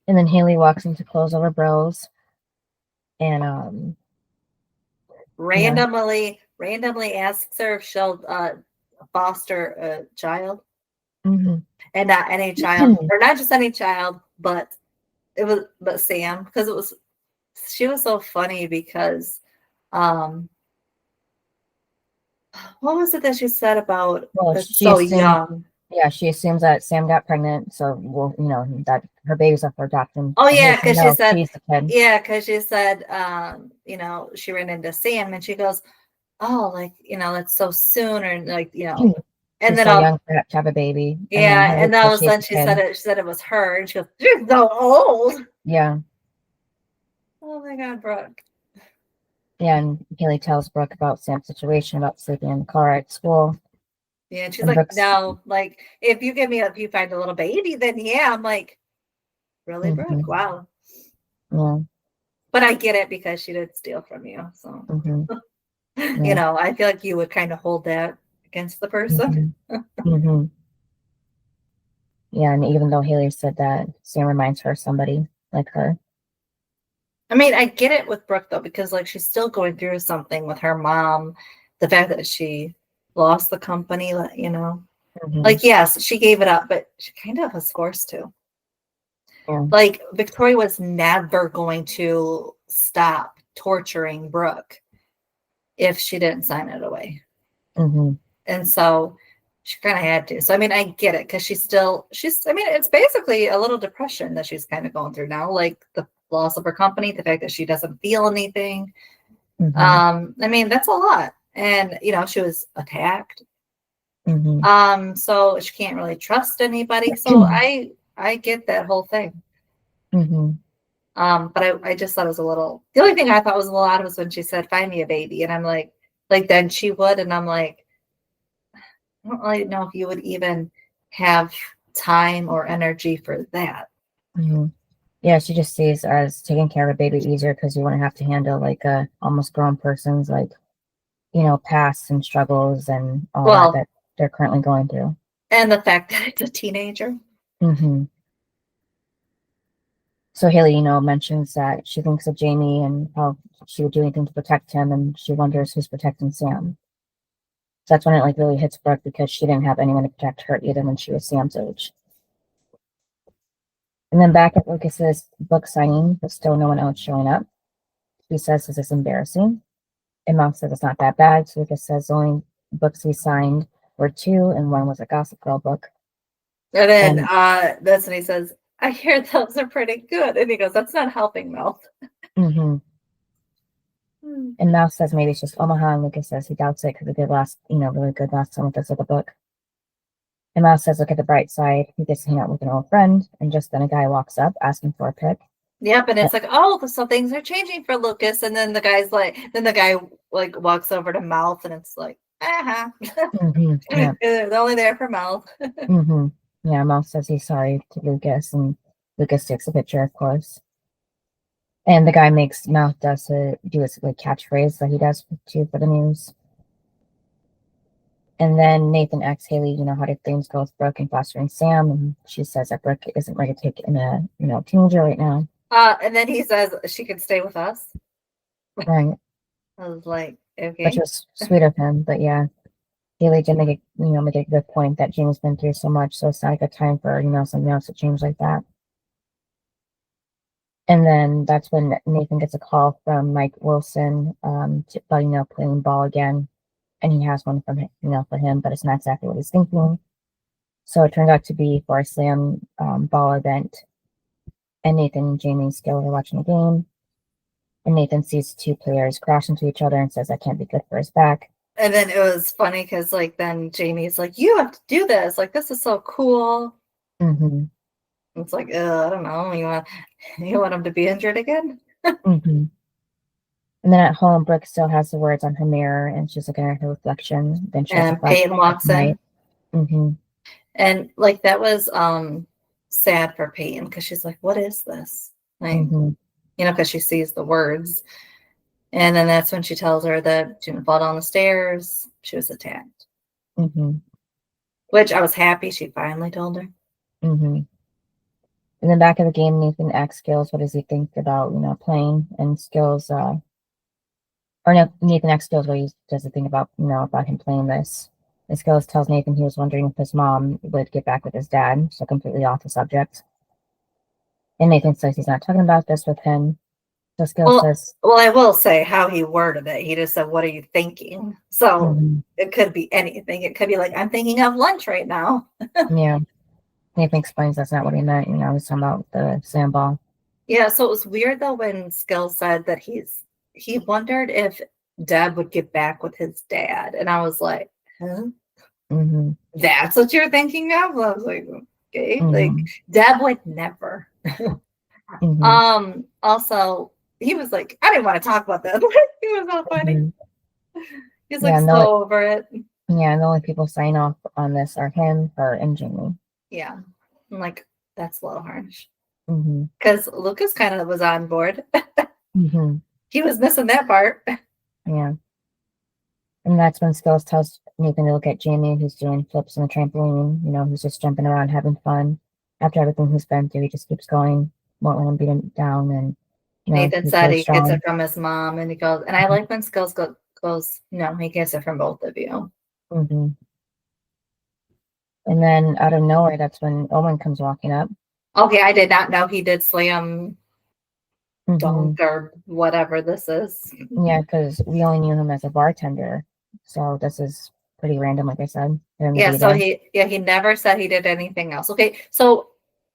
And then Haley walks in to close over bros, and randomly asks her if she'll foster a child. Mm-hmm. And not any child, or not just any child, but Sam, because she was so funny because what was it that she said about so young? Yeah, she assumes that Sam got pregnant, so that her baby's up for adoption. Oh yeah, because she said she's the kid. Yeah, because she said she ran into Sam and she goes, "Oh, like that's so soon," or like and she's then so young to have a baby. Yeah, and then all of a sudden she said it was her, and she goes, "You're so old." Yeah. Oh my God, Brooke. Yeah, and Haley tells Brooke about Sam's situation, about sleeping in the car at school. Yeah, and she's like, Brooke's, "No, like if you find a little baby, then yeah." I'm like, "Really, Brooke? Wow." Yeah. But I get it because she did steal from you, so Yeah. I feel like you would kind of hold that against the person. Yeah, and even though Haley said that Sam reminds her of somebody like her. I mean, I get it with Brooke though, because like she's still going through something with her mom, the fact that she lost the company, like yes, she gave it up, but she kind of was forced to. Yeah. Like Victoria was never going to stop torturing Brooke if she didn't sign it away. And so she kind of had to. So, I mean, I get it because it's basically a little depression that she's kind of going through now, like the loss of her company, the fact that she doesn't feel anything. I mean, that's a lot. And, she was attacked. So she can't really trust anybody. So I get that whole thing. But I just thought it was the only thing I thought was a little odd was when she said, "Find me a baby." And I'm like then she would. And I'm like, I don't really know if you would even have time or energy for that. Yeah, she just sees as taking care of a baby easier because you wouldn't have to handle like a almost grown person's past and struggles and all that they're currently going through. And the fact that it's a teenager. So Haley, mentions that she thinks of Jamie and how she would do anything to protect him, and she wonders who's protecting Sam. So that's when it like really hits Brooke because she didn't have anyone to protect her either when she was Sam's age. And then back at Lucas's book signing, but still no one else showing up. He says this is embarrassing. And Mom says it's not that bad. So Lucas says the only books he signed were 2, and one was a Gossip Girl book. And then that's when he says, I hear those are pretty good. And he goes, that's not helping, Mel. Mm-hmm. And Mouse says maybe it's just Omaha, and Lucas says he doubts it because it did last, really good last time with this other book. And Mouse says, look at the bright side. He gets to hang out with an old friend, and just then a guy walks up asking for a pic. Yep, and it's like, oh, so things are changing for Lucas. And then the guy walks over to Mouth, and it's like, Mm-hmm. Yeah. They're only there for Mouth. Mm-hmm. Yeah, Mouth says he's sorry to Lucas, and Lucas takes a picture, of course. And the guy makes Mouth do his like catchphrase that he does for the news. And then Nathan asks Haley, how did things go with Brooke and fostering Sam? And she says that Brooke isn't ready to take in a teenager right now. And then he says she could stay with us. Right. I was like, okay. Which was sweet of him, but yeah. Haley did make a good point that Jamie's been through so much, so it's not a good time for, something else to change like that. And then that's when Nathan gets a call from Mike Wilson about, playing ball again. And he has one from for him, but it's not exactly what he's thinking. So it turned out to be for a slam ball event. And Nathan and Jamie and Skill are watching the game. And Nathan sees 2 players crash into each other and says that can't be good for his back. And then it was funny because then Jamie's like, you have to do this. Like, this is so cool. Mm-hmm. It's like, I don't know. You want him to be injured again? Mm-hmm. And then at home, Brooke still has the words on her mirror, and she's looking at her reflection. Then Peyton walks in. Mm-hmm. And that was sad for Peyton because she's like, what is this? Because she sees the words. And then that's when she tells her that she didn't fall down the stairs. She was attacked. Mm-hmm. Which I was happy she finally told her. Mm-hmm. And then back at the game, Nathan asks Skills, what does he think about, playing? And Skills, Nathan asks Skills what he does he think about, about him playing this. And Skills tells Nathan he was wondering if his mom would get back with his dad, so completely off the subject. And Nathan says he's not talking about this with him. So Skills says... Well, I will say how he worded it. He just said, what are you thinking? So It could be anything. It could be like, I'm thinking of lunch right now. Yeah. Nathan explains that's not what he meant. He's talking about the sandball. Yeah, so it was weird, though, when Skill said that he wondered if Deb would get back with his dad. And I was like, huh? Mm-hmm. That's what you're thinking of? I was like, okay. Like, Deb would never. Also, he was like, I didn't want to talk about that. He was so funny. He's like so over it. Yeah, and the only people sign off on this are him, her, and Jamie. Yeah. I'm like, that's a little harsh. Mm-hmm. Because Lucas kind of was on board. He was missing that part. Yeah. And that's when Skills tells Nathan to look at Jamie, who's doing flips on the trampoline, who's just jumping around, having fun. After everything he's been through, he just keeps going, won't let him beat him down. And Nathan said he gets it from his mom, and he goes, and I like when Skills goes, no, he gets it from both of you. Mm-hmm. And then out of nowhere, that's when Owen comes walking up. Okay, I did not know he did slam dunk or whatever this is. Yeah, because we only knew him as a bartender, so this is pretty random, like I said. Yeah, so he never said he did anything else. Okay, so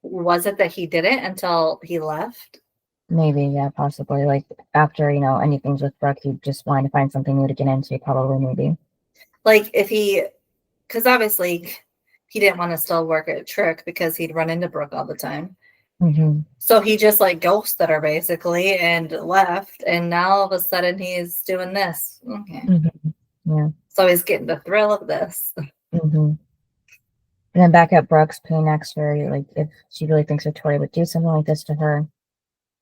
was it that he didn't until he left? Maybe, yeah, possibly. Like after anything's with Brooke, he just wanted to find something new to get into. Probably, maybe. Like because obviously he didn't want to still work at Trick because he'd run into Brooke all the time. So he just ghosted her basically and left, and now all of a sudden he's doing this. Okay. Yeah. So he's getting the thrill of this. And then back at Brooke's, Payne asks her if she really thinks Victoria would do something like this to her,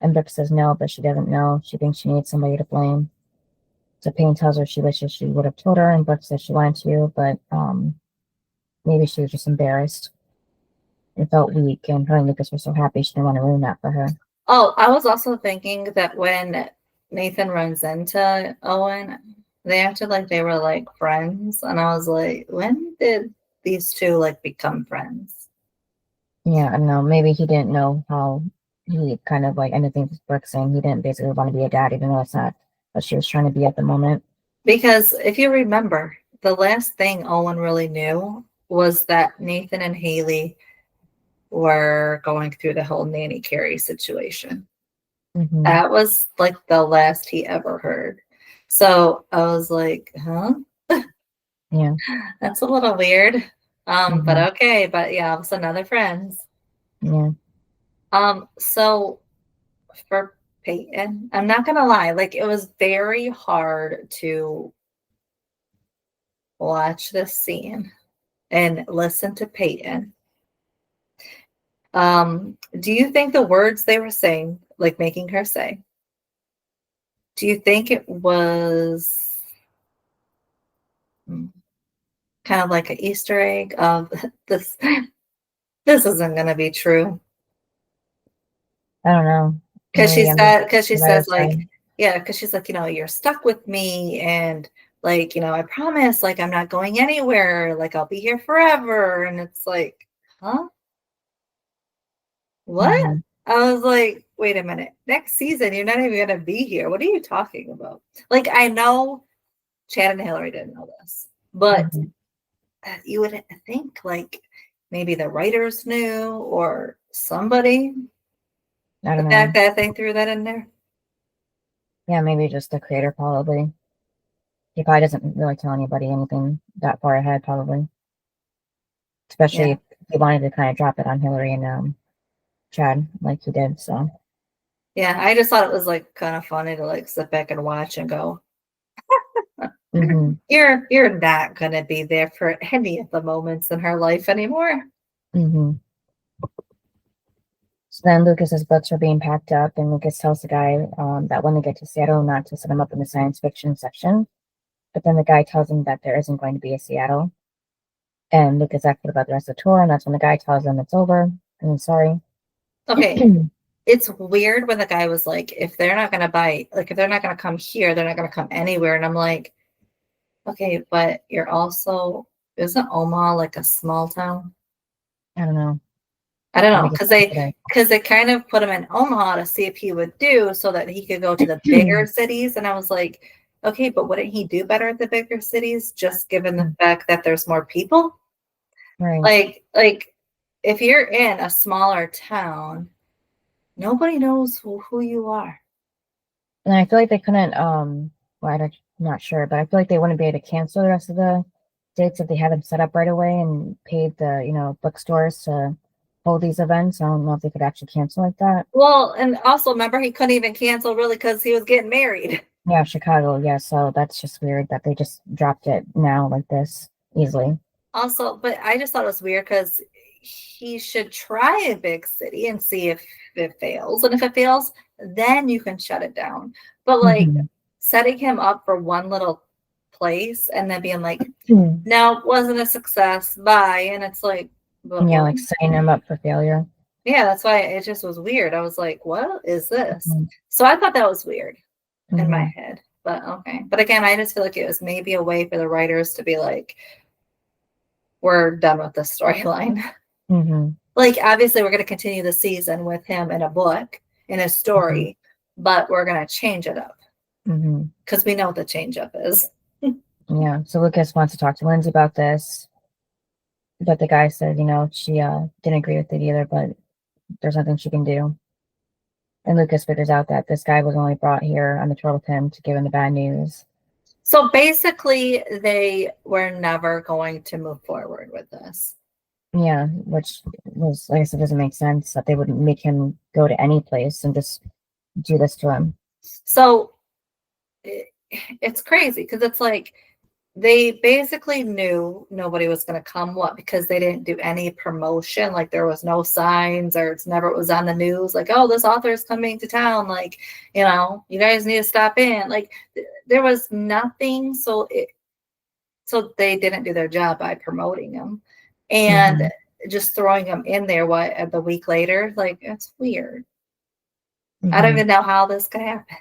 and Brooke says no, but she doesn't know. She thinks she needs somebody to blame. So Payne tells her she wishes she would have told her, and Brooke says she wanted to, but maybe she was just embarrassed. It felt weak, and her and Lucas were so happy she didn't want to ruin that for her. Oh, I was also thinking that when Nathan runs into Owen, they acted like they were like friends, and I was like, when did these two like become friends? Yeah, I don't know. Maybe he didn't know how he kind of like ended things with Brooke, saying he didn't basically want to be a dad, even though that's not what she was trying to be at the moment. Because if you remember, the last thing Owen really knew was that Nathan and Haley were going through the whole nanny Carrie situation. Hmm. That was like the last he ever heard. So I was like, huh? Yeah. That's a little weird. But Hmm. okay, but yeah, all of a sudden now they're friends. Yeah. So for Peyton, I'm not gonna lie, like it was very hard to watch this scene and listen to Peyton. Do you think the words they were saying, like making her say, do you think it was kind of like an Easter egg of this? This isn't gonna be true. I don't know. Because Maybe she I'm just said, because she the writer's says like, side. yeah, because she's like, you're stuck with me, and like, I promise, like, I'm not going anywhere, like, I'll be here forever, and it's like, huh? What? Hmm. I was like, wait a minute, next season you're not even gonna be here. What are you talking about? Like, I know Chad and Hillary didn't know this, but Hmm. you would think like maybe the writers knew or somebody. I The don't fact know. that they threw that in there. Yeah, maybe just the creator probably. He probably doesn't really tell anybody anything that far ahead, probably. Especially Yeah. if he wanted to kind of drop it on Hillary and Chad like he did. So Yeah, I just thought it was like kind of funny to like sit back and watch and go, hmm. you're not gonna be there for any of the moments in her life anymore. Hmm. So then Lucas's books are being packed up, and Lucas tells the guy that when they get to Seattle, not to set him up in the science fiction section. But then the guy tells him that there isn't going to be a Seattle. And Lucas asks about the rest of the tour, and that's when the guy tells him it's over. And he's sorry. Okay. It's weird when the guy was like, if they're not gonna buy, like if they're not gonna come here, they're not gonna come anywhere. And I'm like, okay, but you're also isn't Omaha like a small town? I don't know. I don't Let me know, get because back to they kind of put him in Omaha to see if he would do so that he could go to the bigger that. cities. And I was like, okay, but wouldn't he do better at the bigger cities just given the fact that there's more people? Right. Like if you're in a smaller town, nobody knows who you are. And I feel like they couldn't, well, I'm not sure, but I feel like they wouldn't be able to cancel the rest of the dates if they had them set up right away and paid the, bookstores to hold these events. I don't know if they could actually cancel like that. Well, and also remember he couldn't even cancel really because he was getting married. Yeah, Chicago. Yeah, so that's just weird that they just dropped it now like this easily. Also, but I just thought it was weird because he should try a big city and see if it fails. And if it fails, then you can shut it down. But like Hmm. setting him up for one little place and then being like, Hmm. no, wasn't a success. Bye. And it's like, but Yeah, what? like setting them up for failure. Yeah, that's why it just was weird. I was like, what is this? Hmm. So I thought that was weird in my Hmm. head. But okay. But again, I just feel like it was maybe a way for the writers to be like, we're done with this storyline. Hmm. Like, obviously, we're going to continue the season with him in a book, in a Hmm. story, but we're going to change it up Hmm. because we know what the change up is. Yeah, so Lucas wants to talk to Lindsay about this, but the guy said, she didn't agree with it either, but there's nothing she can do. And Lucas figures out that this guy was only brought here on the tour with him to give him the bad news. So basically, they were never going to move forward with this. Yeah, which was, like I said, doesn't make sense that they wouldn't make him go to any place and just do this to him. So it's crazy because it's like they basically knew nobody was going to come. What? Because they didn't do any promotion. Like there was no signs, or it's never it was on the news. Like, oh, this author is coming to town. Like, you guys need to stop in. Like, there was nothing. So they didn't do their job by promoting them, and Hmm. just throwing them in there. What the week later? Like, it's weird. I don't Mhm. even know how this could happen.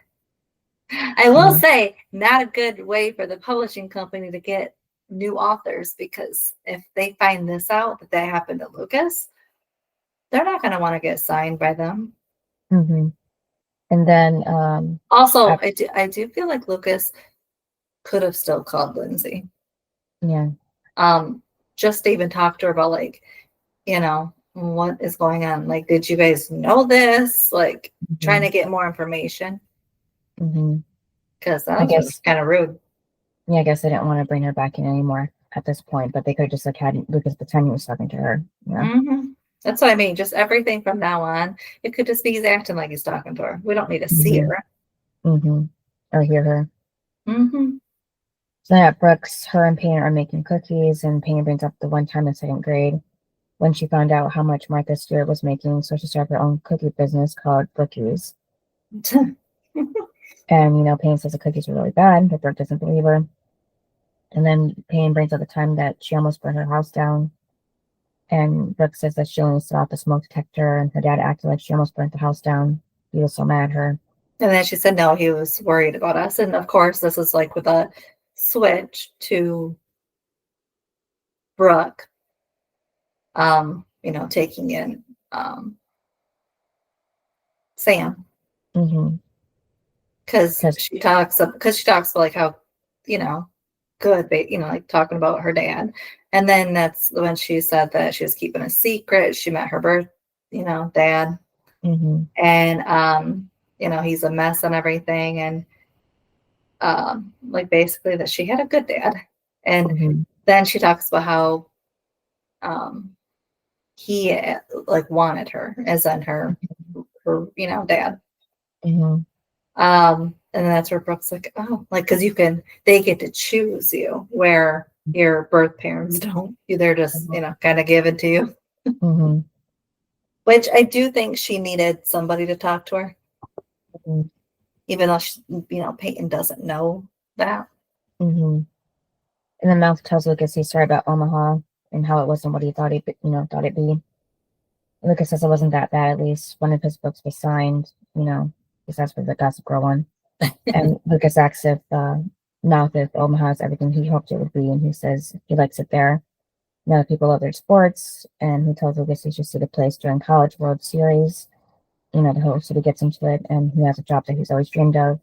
I will say, not a good way for the publishing company to get new authors, because if they find this out that happened to Lucas, they're not going to want to get signed by them. Mhm. And then Also, af- I do feel like Lucas could have still called Lindsay. yeah. Just to even talk to her about, like, what is going on? Like, did you guys know this? Like, trying to get more information, Mhm. because that I was guess kind of rude. yeah, I guess they didn't want to bring her back in anymore at this point, but they could have just like had Lucas pretend he was talking to her. Yeah. Mm-hmm. That's what I mean. Just everything from now on, it could just be he's acting like he's talking to her. We don't need to see her. Mm-hmm. Or hear her. Mm-hmm. So at Brooks, her and Payne are making cookies, and Payne brings up the one time in second grade when she found out how much Martha Stewart was making, so she started her own cookie business called Brookies. And Payne says the cookies were really bad, but Brooke doesn't believe her. And then Payne brings up the time that she almost burned her house down. And Brooke says that she only set off the smoke detector, and her dad acted like she almost burnt the house down. He was so mad at her. And then she said, no, he was worried about us. And of course, this is like with a switch to Brooke, taking in Sam. Mm-hmm. Because she talks about like how, good, like talking about her dad. And then that's when she said that she was keeping a secret. She met her birth, dad. Mm-hmm. And, he's a mess and everything. And like basically that she had a good dad. And then she talks about how he like wanted her, as in her dad. Mm-hmm. And that's where Brooke's like, oh, like, because they get to choose you, where your birth parents don't. They're just, kind of given to you. Mm-hmm. Which I do think she needed somebody to talk to her, Mm-hmm. even though she, Peyton doesn't know that. Mm-hmm. And then Mouth tells Lucas he's sorry about Omaha and how it wasn't what he thought thought it'd be. Lucas says it wasn't that bad. At least one of his books was signed. Because that's for the Gossip Girl one. And Lucas asks if if Omaha is everything he hoped it would be, and he says he likes it there. The people love their sports, and he tells Lucas he should see the place during College World Series. The host, so he gets into it, and he has a job that he's always dreamed of.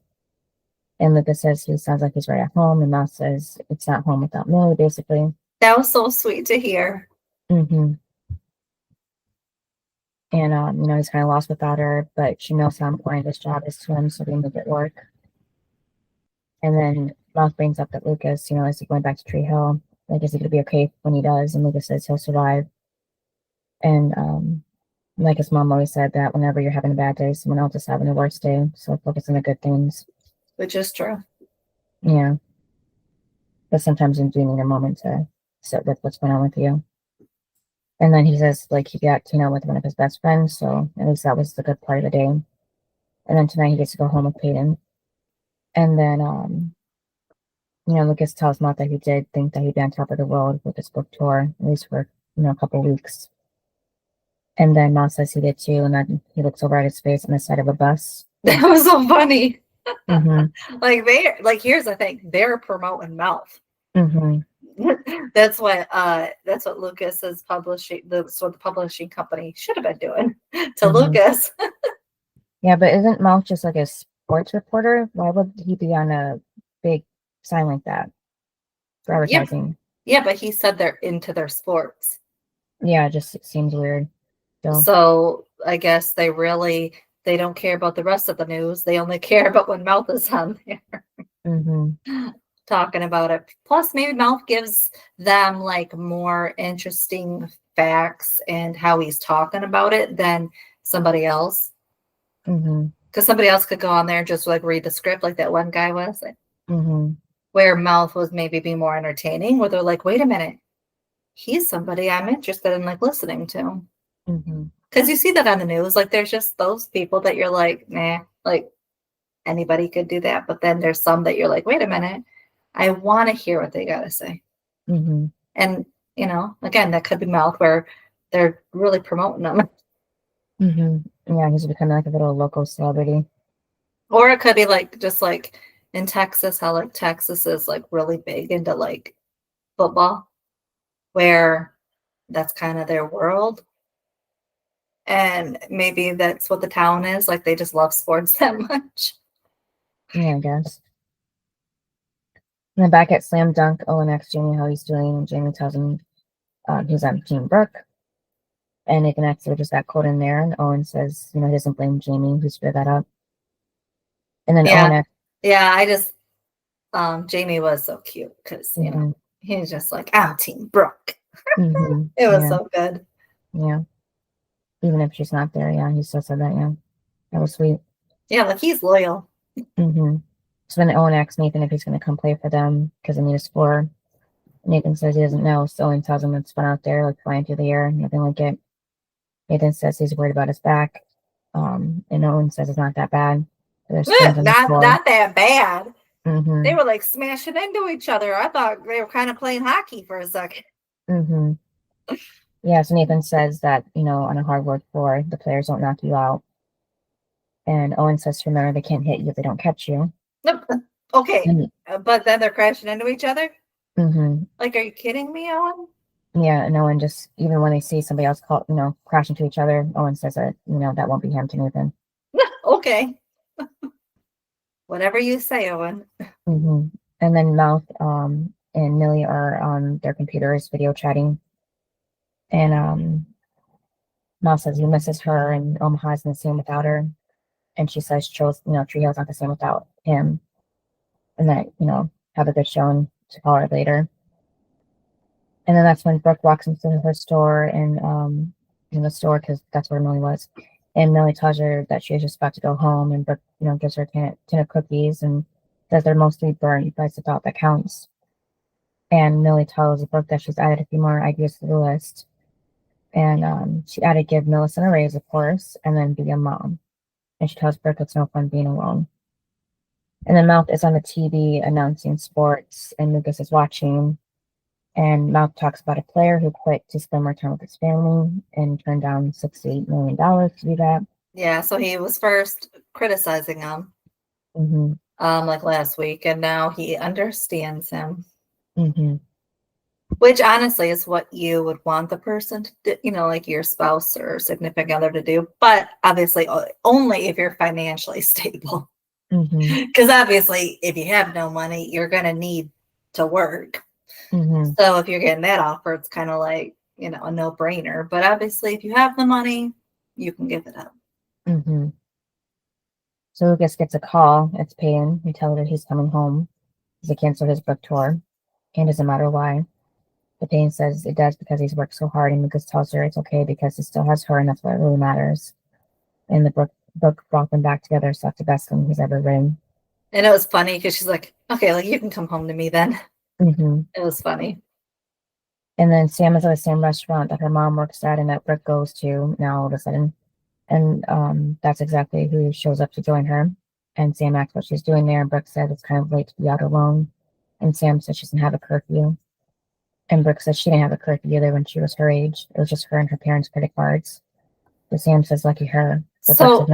And Lucas says he sounds like he's right at home, and Mouse says it's not home without Millie, basically. That was so sweet to hear. Mm-hmm. And he's kind of lost without her, but she knows how important this job is to him, so they make it work. And then Mouse brings up that Lucas, is he going back to Tree Hill? Like, is he going to be okay when he does? And Lucas says he'll survive. And like his mom always said, that whenever you're having a bad day, someone else is having a worse day. So focus on the good things. Which is true. Yeah. But sometimes you do need a moment to sit with what's going on with you. And then he says, like, he got to with one of his best friends. So at least that was the good part of the day. And then tonight he gets to go home with Peyton. And then, Lucas tells Matt that he did think that he'd be on top of the world with his book tour, at least for, a couple weeks. And then Matt says he did too. And then he looks over at his face on the side of a bus. That was so funny. Mm-hmm. Here's the thing, they're promoting Mouth. Mm-hmm. That's what Lucas is publishing. That's what the publishing company should have been doing to Lucas. Yeah, but isn't Mouth just like a sports reporter? Why would he be on a big sign like that for advertising? Yeah, but he said they're into their sports. Yeah, it just seems weird. So I guess they don't care about the rest of the news. They only care about when Mouth is on there. Mm-hmm. Talking about it. Plus, maybe Mouth gives them like more interesting facts and how he's talking about it than somebody else. Mm-hmm. Because somebody else could go on there and just like read the script like that one guy was. Mm-hmm. Where Mouth was maybe be more entertaining, where they're like, wait a minute, he's somebody I'm interested in like listening to. Mm-hmm. Because you see that on the news, like there's just those people that you're like, nah, like anybody could do that. But then there's some that you're like, wait a minute, I want to hear what they got to say. Mm-hmm. And, again, that could be Mouth where they're really promoting them. Mm-hmm. Yeah, he's becoming like a little local celebrity. Or it could be like just like in Texas, how like Texas is like really big into like football, where that's kind of their world. And maybe that's what the town is. Like they just love sports that much. Yeah, I guess. And then back at Slam Dunk, Owen asks Jamie how he's doing, and Jamie tells him he's on Team Brooke. And Nathan asks if just got caught in there, and Owen says, he doesn't blame Jamie, who screwed that up. And then Owen asks, I just Jamie was so cute because he was just like, I'm Team Brooke. It was so good. Yeah. Even if she's not there, he still said that, That was sweet. Yeah, like he's loyal. So then Owen asks Nathan if he's going to come play for them because they need a score. Nathan says he doesn't know, so Owen tells him it's fun out there, like flying through the air, nothing like it. Nathan says he's worried about his back, and Owen says it's not that bad. Not that bad. They were like smashing into each other. I thought they were kind of playing hockey for a second. Yeah, so Nathan says that, on a hardwood floor, the players don't knock you out. And Owen says to remember they can't hit you if they don't catch you. Okay, but then they're crashing into each other? Like, are you kidding me, Owen? Yeah, and Owen just, even when they see somebody else crash into each other, Owen says that, that won't be him to Nathan. Okay. Whatever you say, Owen. And then Mouth and Millie are on their computers video chatting. And Mouth says he misses her and Omaha isn't the same without her. And she says Tree Hill's not the same without him. And that, have a good show and to call her later. And then that's when Brooke walks into her store and in the store because that's where Millie was. And Millie tells her that she's just about to go home, and Brooke, gives her a tin of cookies and says they're mostly burnt, but it's the thought that counts. And Millie tells Brooke that she's added a few more ideas to the list. And she added give Millicent a raise, of course, and then be a mom. And she tells Brooke it's no fun being alone. And then Mouth is on the TV announcing sports, and Lucas is watching. And Mouth talks about a player who quit to spend more time with his family and turned down $68 million to do that. Yeah, so he was first criticizing him, like last week, and now he understands him. Which honestly is what you would want the person to do, like your spouse or significant other to do. But obviously, only if you're financially stable. Because obviously, if you have no money, you're going to need to work. So if you're getting that offer, it's kind of like, a no-brainer. But obviously, if you have the money, you can give it up. So Lucas gets a call. It's Payton. He tells her he's coming home. He canceled his book tour. And doesn't matter why. But Payton says it does because he's worked so hard. And Lucas tells her it's okay because he still has her and that's what really matters. And the book brought them back together. So that's the best thing he's ever written. And it was funny because she's like, okay, like you can come home to me then. It was funny. And then Sam is at the same restaurant that her mom works at and that Brooke goes to now all of a sudden. And that's exactly who shows up to join her. And Sam asks what she's doing there. And Brooke says it's kind of late to be out alone. And Sam says she doesn't have a curfew. And Brooke says she didn't have a curfew either when she was her age. It was just her and her parents' credit cards. But Sam says lucky her. So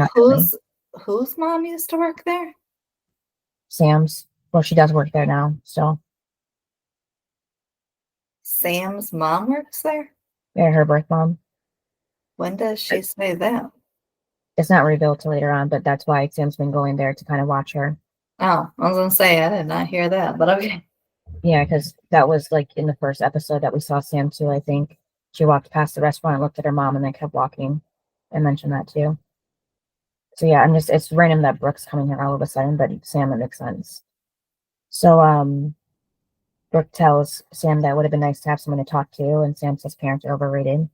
whose mom used to work there? Sam's. Well, she does work there now still. Sam's mom works there? Yeah, her birth mom. When does she say that? It's not revealed till later on, but that's why Sam's been going there to kind of watch her. Oh, I was going to say, I did not hear that, but okay. Yeah, because that was like in the first episode that we saw Sam too, I think. She walked past the restaurant, looked at her mom, and then kept walking. I mentioned that too. So yeah, it's random that Brooke's coming here all of a sudden, but Sam, it makes sense. So Brooke tells Sam that it would have been nice to have someone to talk to, and Sam says parents are overrated.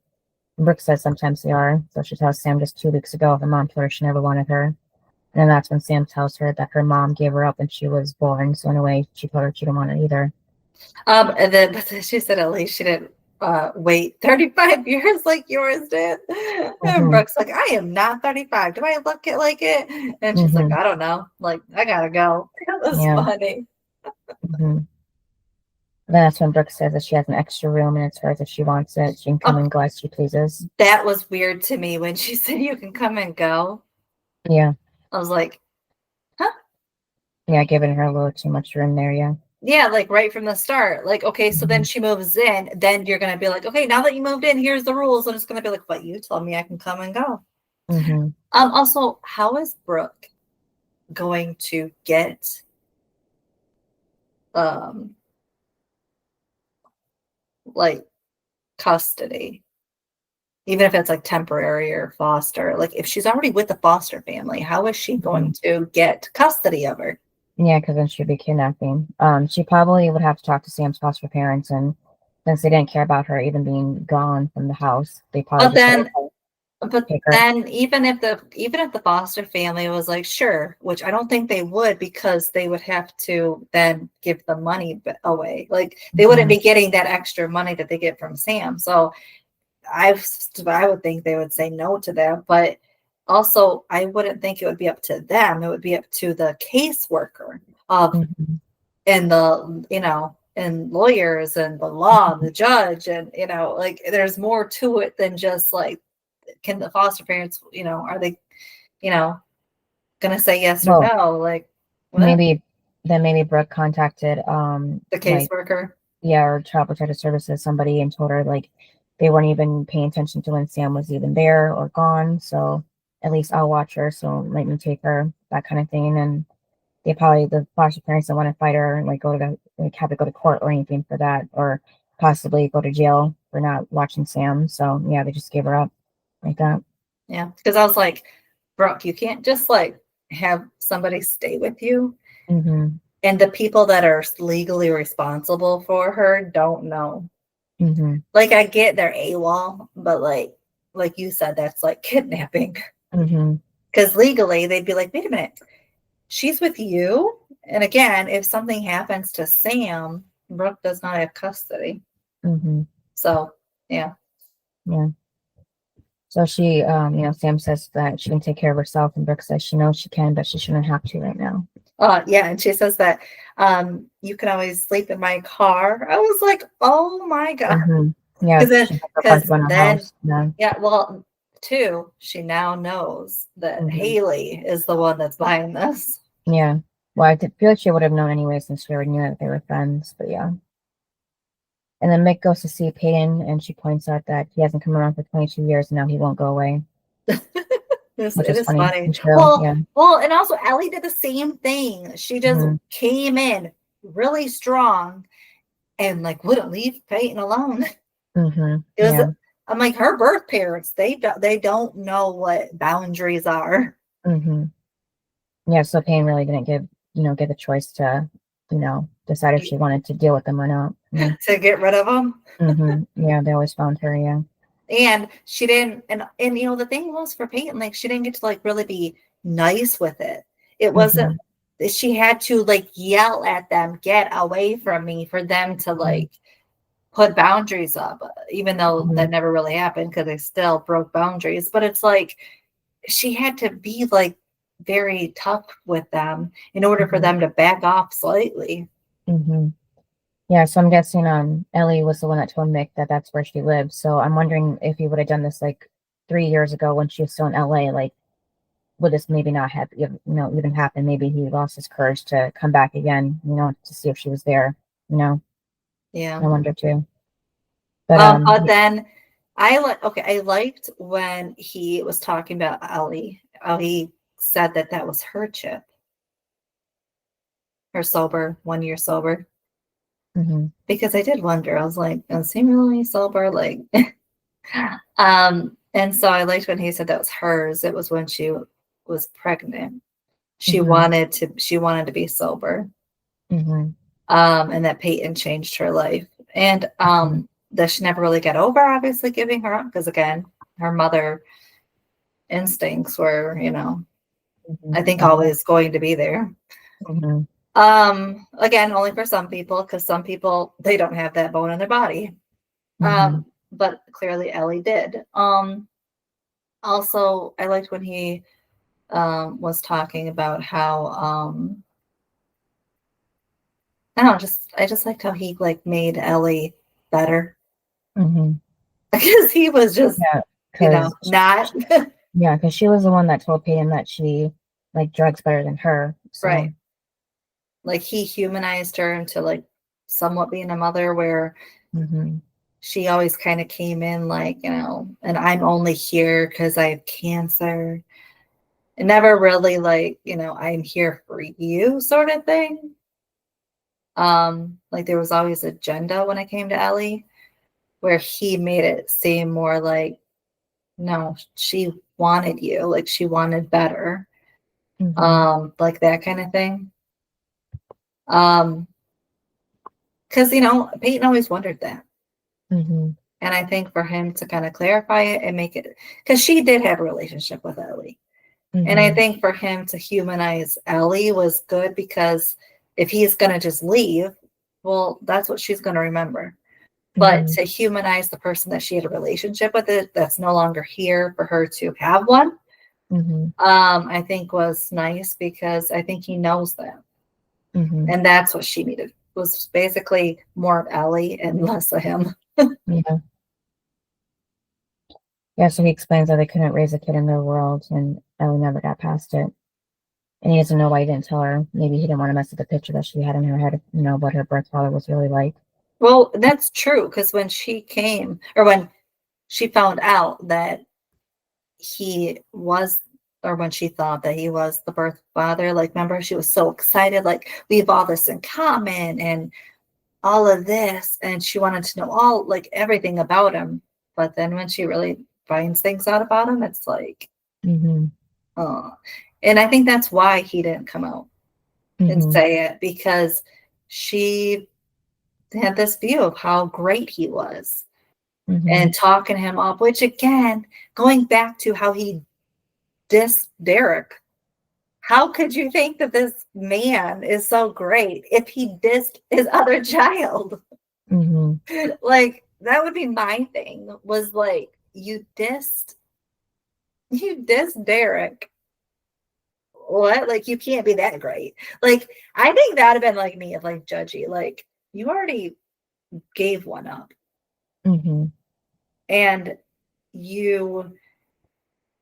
And Brooke says sometimes they are, so she tells Sam just 2 weeks ago her mom told her she never wanted her. And then that's when Sam tells her that her mom gave her up when she was born, so in a way she told her she didn't want it either. But then she said at least she didn't wait 35 years like yours did. And Brooke's like, I am not 35. Do I look it like it? And she's like, I don't know. Like, I gotta go. That was funny. Then that's when Brooke says that she has an extra room and it's hers if she wants it. She can come and go as she pleases. That was weird to me when she said you can come and go. Yeah. I was like, huh? Yeah, giving her a little too much room there, yeah. Yeah, like right from the start. Like, okay, so then she moves in, then you're gonna be like, okay, now that you moved in, here's the rules. And it's gonna be like, but you told me I can come and go. Mm-hmm. Also, how is Brooke going to get like custody? Even if it's like temporary or foster, like if she's already with the foster family, how is she going to get custody of her? Yeah, because then she'd be kidnapping. She probably would have to talk to Sam's foster parents, and since they didn't care about her even being gone from the house, they probably But just then, but take her. then even if the foster family was like, sure, which I don't think they would, because they would have to then give the money away. Like they wouldn't be getting that extra money that they get from Sam. So I would think they would say no to that, but also I wouldn't think it would be up to them. It would be up to the caseworker of and and lawyers and the law and the judge, and like there's more to it than just like, can the foster parents, are they, gonna say yes or Well, no? Like what? maybe Brooke contacted The like caseworker. or Child Protective Services, somebody, and told her like they weren't even paying attention to when Sam was even there or gone. So at least I'll watch her. So let me take her, that kind of thing. And the foster parents don't want to fight her and like have to go to court or anything for that, or possibly go to jail for not watching Sam. So yeah, they just gave her up like that. Yeah, because I was like, Brooke, you can't just like have somebody stay with you. Mm-hmm. And the people that are legally responsible for her don't know. Mm-hmm. Like I get they're AWOL, but like you said, that's like kidnapping. Mm-hmm. Because legally they'd be like, wait a minute, she's with you. And again, if something happens to Sam, Brooke does not have custody. Mm-hmm. So yeah. Yeah. So she, Sam says that she can take care of herself, and Brooke says she knows she can, but she shouldn't have to right now. Yeah, and she says that you can always sleep in my car. I was like, oh my God. Mm-hmm. Yeah, Because then, house. Yeah. yeah, well, too, she now knows that Haley is the one that's buying this. Yeah. Well, feel like she would have known anyway since she already knew that they were friends, but yeah. And then Mick goes to see Peyton, and she points out that he hasn't come around for 22 years, and now he won't go away. It is funny. Yeah. Well, and also Ellie did the same thing. She just came in really strong and like wouldn't leave Peyton alone. It was, I'm like, her birth parents, they don't know what boundaries are. Yeah, so Payne really didn't get the choice to, decide if she wanted to deal with them or not. To get rid of them. Yeah, they always found her, yeah. And she didn't, and the thing was for Peyton, like she didn't get to like really be nice with it. It wasn't, she had to like yell at them, get away from me, for them to like put boundaries up, even though that never really happened because they still broke boundaries. But it's like she had to be like very tough with them in order for them to back off slightly. Yeah, so I'm guessing Ellie was the one that told Mick that that's where she lives. So I'm wondering if he would have done this like 3 years ago when she was still in LA, like would this maybe not have even happen? Maybe he lost his courage to come back again, to see if she was there, Yeah. I wonder too. But then I liked when he was talking about Ellie. He said that was her chip. Her sober, 1 year sober. Because I did wonder, I was like, is he really sober? Like, and so I liked when he said that was hers. It was when she was pregnant. She wanted to be sober. And that Peyton changed her life. And that she never really got over, obviously, giving her up, because again, her mother instincts were, I think always going to be there. Again, only for some people, because some people, they don't have that bone in their body. But clearly Ellie did. Also, I liked when he was talking about how I don't know, I just liked how he like made Ellie better. Mm-hmm. Because he was just, Yeah, not yeah, because she was the one that told Peyton that she liked drugs better than her. So. right. Like he humanized her into like somewhat being a mother, where Mm-hmm. she always kind of came in like, and I'm only here because I have cancer. And never really like, I'm here for you sort of thing. Like there was always agenda when it came to Ellie, where he made it seem more like, no, she wanted you, like she wanted better. Mm-hmm. Like that kind of thing. Because Peyton always wondered that. Mm-hmm. And I think for him to kind of clarify it and make it, because she did have a relationship with Ellie. And I Mm-hmm. think for him to humanize Ellie was good, because if he's going to just leave, well, that's what she's going to remember. But Mm-hmm. to humanize the person that she had a relationship with, that's no longer here, for her to have one, Mm-hmm. I think was nice, because I think he knows that. Mm-hmm. And that's what she needed, was basically more of Ellie and less of him. Yeah. Yeah, so he explains that they couldn't raise a kid in their world, and Ellie never got past it. And he doesn't know why he didn't tell her. Maybe he didn't want to mess with the picture that she had in her head, what her birth father was really like. Well, that's true, because when she came, or when she found out that he was, or when she thought that he was the birth father, like, remember, she was so excited, like, we have all this in common and all of this, and she wanted to know all, like, everything about him. But then when she really finds things out about him, it's like, Mm-hmm. oh. And I think that's why he didn't come out and Mm-hmm. say it, because she had this view of how great he was. Mm-hmm. And talking him up, which again, going back to how he dissed Derek. How could you think that this man is so great if he dissed his other child? Mm-hmm. Like, that would be my thing, was like, you dissed Derek. What? Like, you can't be that great. Like, I think that'd have been like me, of like judgy. Like, you already gave one up. Mm-hmm. And you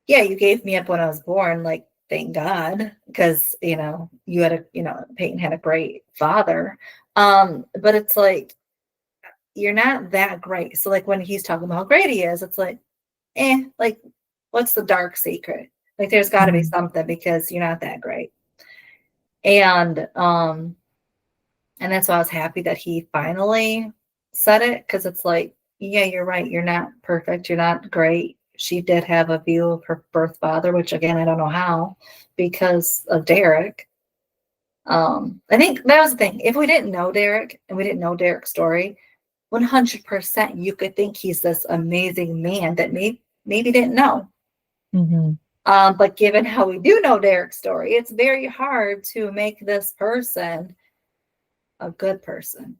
gave me up when I was born, like, thank God, because, you had Peyton had a great father. But it's like, you're not that great. So like when he's talking about how great he is, it's like, like, what's the dark secret? Like, there's got to be Mm-hmm. something, because you're not that great. And that's why I was happy that he finally said it, because it's like, yeah, you're right. You're not perfect. You're not great. She did have a view of her birth father, which again, I don't know how, because of Derek. I think that was the thing. If we didn't know Derek and we didn't know Derek's story, 100% you could think he's this amazing man that maybe didn't know. Mm-hmm. But given how we do know Derek's story, it's very hard to make this person a good person.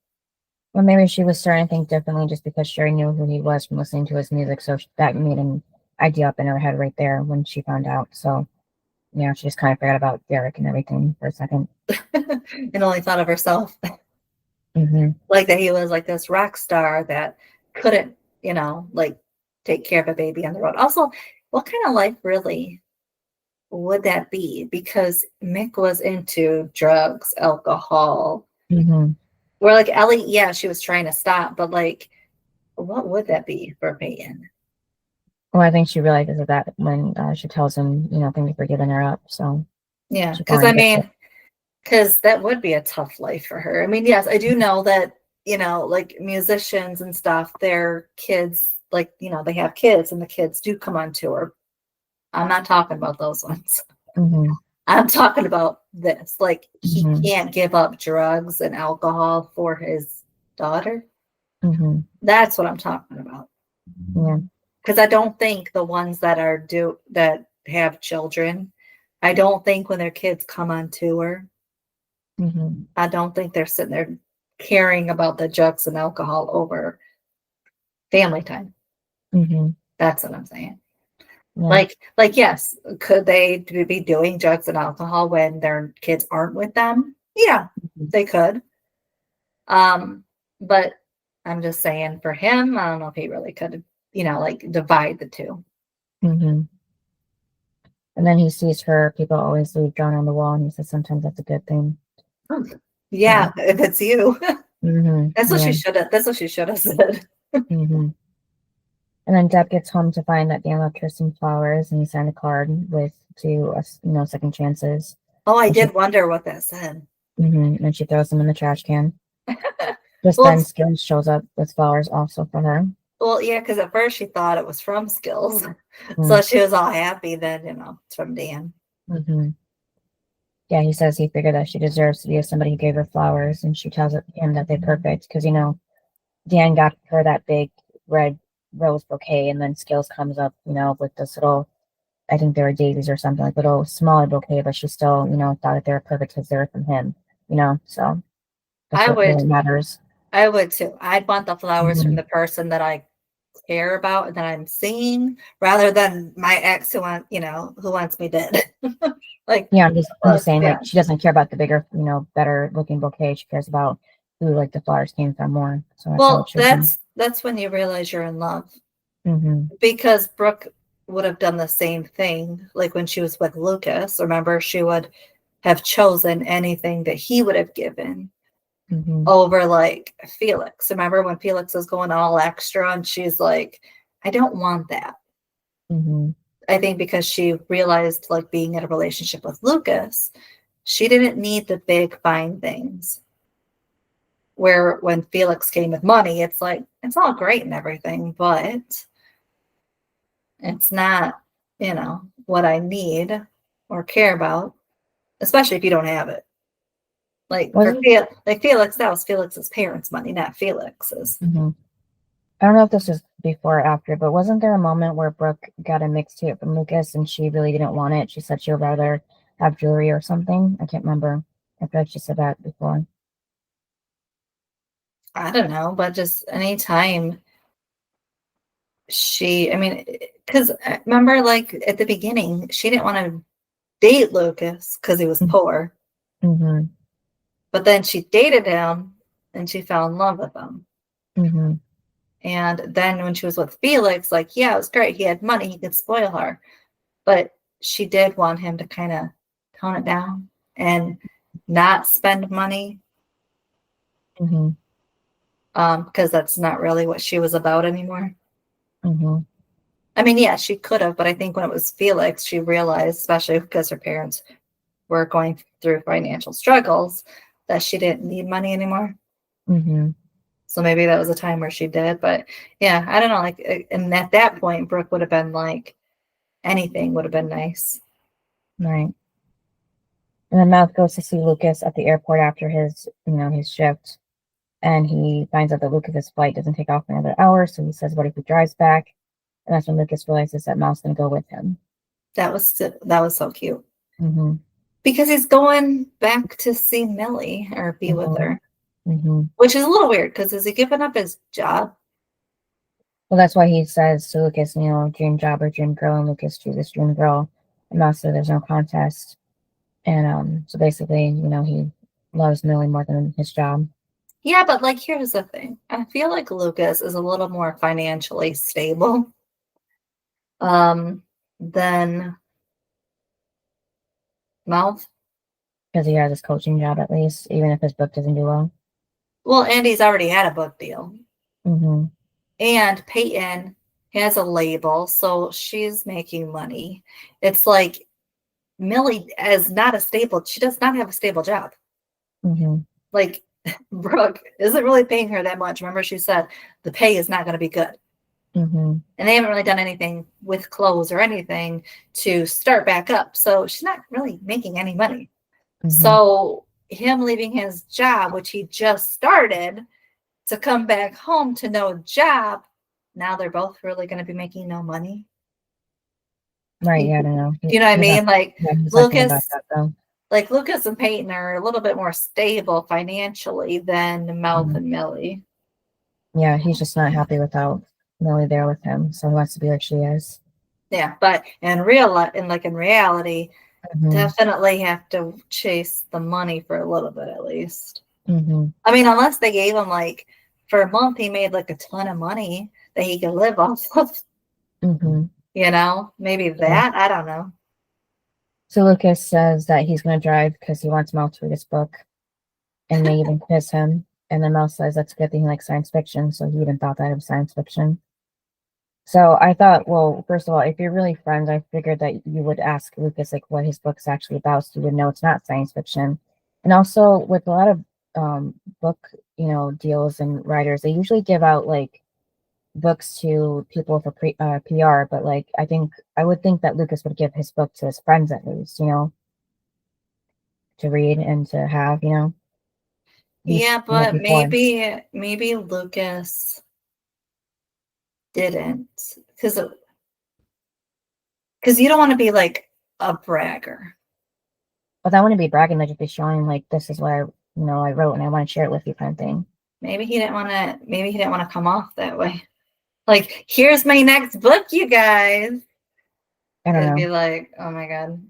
Well, maybe she was starting to think differently just because she already knew who he was from listening to his music. So that made an idea up in her head right there when she found out. So, she just kind of forgot about Derek and everything for a second. And only thought of herself. Mm-hmm. Like that he was like this rock star that couldn't, like, take care of a baby on the road. Also, what kind of life really would that be? Because Mick was into drugs, alcohol. Mm-hmm. Where like Ellie, yeah, she was trying to stop, but like, what would that be for Peyton? Well, I think she realizes that when she tells him, thank you for giving her up. So Yeah, she because finally gets it. because that would be a tough life for her. I mean, yes, I do know that, like musicians and stuff, their kids, like, they have kids and the kids do come on tour. I'm not talking about those ones. Mm-hmm. I'm talking about this. Like, he Mm-hmm. can't give up drugs and alcohol for his daughter. Mm-hmm. That's what I'm talking about. Yeah. Because I don't think the ones that that have children, I don't think when their kids come on tour, Mm-hmm. I don't think they're sitting there caring about the drugs and alcohol over family time. Mm-hmm. That's what I'm saying. Yeah. Like, yes, could they be doing drugs and alcohol when their kids aren't with them? Yeah, Mm-hmm. they could. But I'm just saying for him, I don't know if he really could, like divide the two. Mm-hmm. And then he sees her, people always leave drawn on the wall, and he says sometimes that's a good thing. Yeah, if it's you. Mm-hmm. That's what she should have. That's what she should have said. Mm-hmm. And then Deb gets home to find that Dan left her some flowers, and he signed a card with second chances. Oh, I did wonder what that said. Mm-hmm. And she throws them in the trash can. Just Well, then, Skills shows up with flowers also for her. Well, yeah, because at first she thought it was from Skills, so she was all happy. Then it's from Dan. Mm-hmm. Yeah, he says he figured that she deserves to be with somebody who gave her flowers, and she tells him that they're perfect because Dan got her that big red rose bouquet, and then Skills comes up, with this little, I think they were daisies or something, like little smaller bouquet, but she still, thought that they were perfect because they were from him, so that's what really matters. I would too. I'd want the flowers from the person that I care about and that I'm seeing, rather than my ex who wants me dead. Like, yeah, I'm just saying, like, she doesn't care about the bigger, better looking bouquet. She cares about who, like, the flowers came from more. So that's when you realize you're in love. Mm-hmm. Because Brooke would have done the same thing, like when she was with Lucas. Remember, she would have chosen anything that he would have given over like Felix. Remember when Felix was going all extra and she's like, I don't want that. I think because she realized, like, being in a relationship with Lucas, she didn't need the big fine things. Where when Felix came with money, it's like, it's all great and everything, but it's not, what I need or care about, especially if you don't have it. Like Felix, that was Felix's parents' money, not Felix's. I don't know if this was before or after, but wasn't there a moment where Brooke got a mixtape from Lucas and she really didn't want it? She said she would rather have jewelry or something. I can't remember. I feel like she said that before. I don't know, but just anytime because remember, like at the beginning, she didn't want to date Lucas because he was poor. But then she dated him and she fell in love with him. And then when she was with Felix, like, yeah, it was great. He had money. He could spoil her. But she did want him to kind of tone it down and not spend money. Because that's not really what she was about anymore. I mean, yeah, she could have, but I think when it was Felix, she realized, especially because her parents were going through financial struggles, that she didn't need money anymore. So maybe that was a time where she did. But yeah, I don't know. Like, and at that point, Brooke would have been like, anything would have been nice. Right. And then Mouth goes to see Lucas at the airport after his shift. And he finds out that Lucas's flight doesn't take off for another hour. So he says, what if he drives back? And that's when Lucas realizes that Mouth's going to go with him. That was so cute. Because he's going back to see Millie or be with her. Which is a little weird because is he giving up his job? Well, that's why he says to Lucas, dream job or dream girl, and Lucas chooses dream girl. And Mouth says there's no contest. And so basically, he loves Millie more than his job. Yeah, but like, here's the thing. I feel like Lucas is a little more financially stable than Mouth. Because he has his coaching job, at least, even if his book doesn't do well. Well, Andy's already had a book deal. And Peyton has a label, so she's making money. It's like Millie is not she does not have a stable job. Like, Brooke isn't really paying her that much. Remember, she said the pay is not going to be good. And they haven't really done anything with clothes or anything to start back up. So she's not really making any money. So him leaving his job, which he just started, to come back home to no job, now they're both really going to be making no money. Right, yeah, I don't know. You know what I mean? Like, Lucas and Peyton are a little bit more stable financially than Mouth and Millie. Yeah, he's just not happy without Millie there with him, so he wants to be like she is. Yeah, but in reality, definitely have to chase the money for a little bit at least. Mm-hmm. I mean, unless they gave him like for a month, he made like a ton of money that he could live off of. Mm-hmm. You know, maybe that. I don't know. So Lucas says that he's going to drive because he wants Mel to read his book, and may even kiss him. And then Mel says that's a good thing he likes science fiction, so he even thought that it was science fiction. So I thought, well, first of all, if you're really friends, I figured that you would ask Lucas like what his book's actually about, so you would know it's not science fiction. And also with a lot of book, deals and writers, they usually give out like books to people for PR, but like I would think that Lucas would give his book to his friends at least, to read and to have, Yeah, night but before. maybe Lucas didn't because you don't want to be like a bragger. But that wouldn't be bragging, like just be showing like this is what I wrote and I want to share it with you kind of thing. Maybe he didn't want to. Maybe he didn't want to come off that way. Like, here's my next book, you guys. I don't It'd know. be like, oh my god.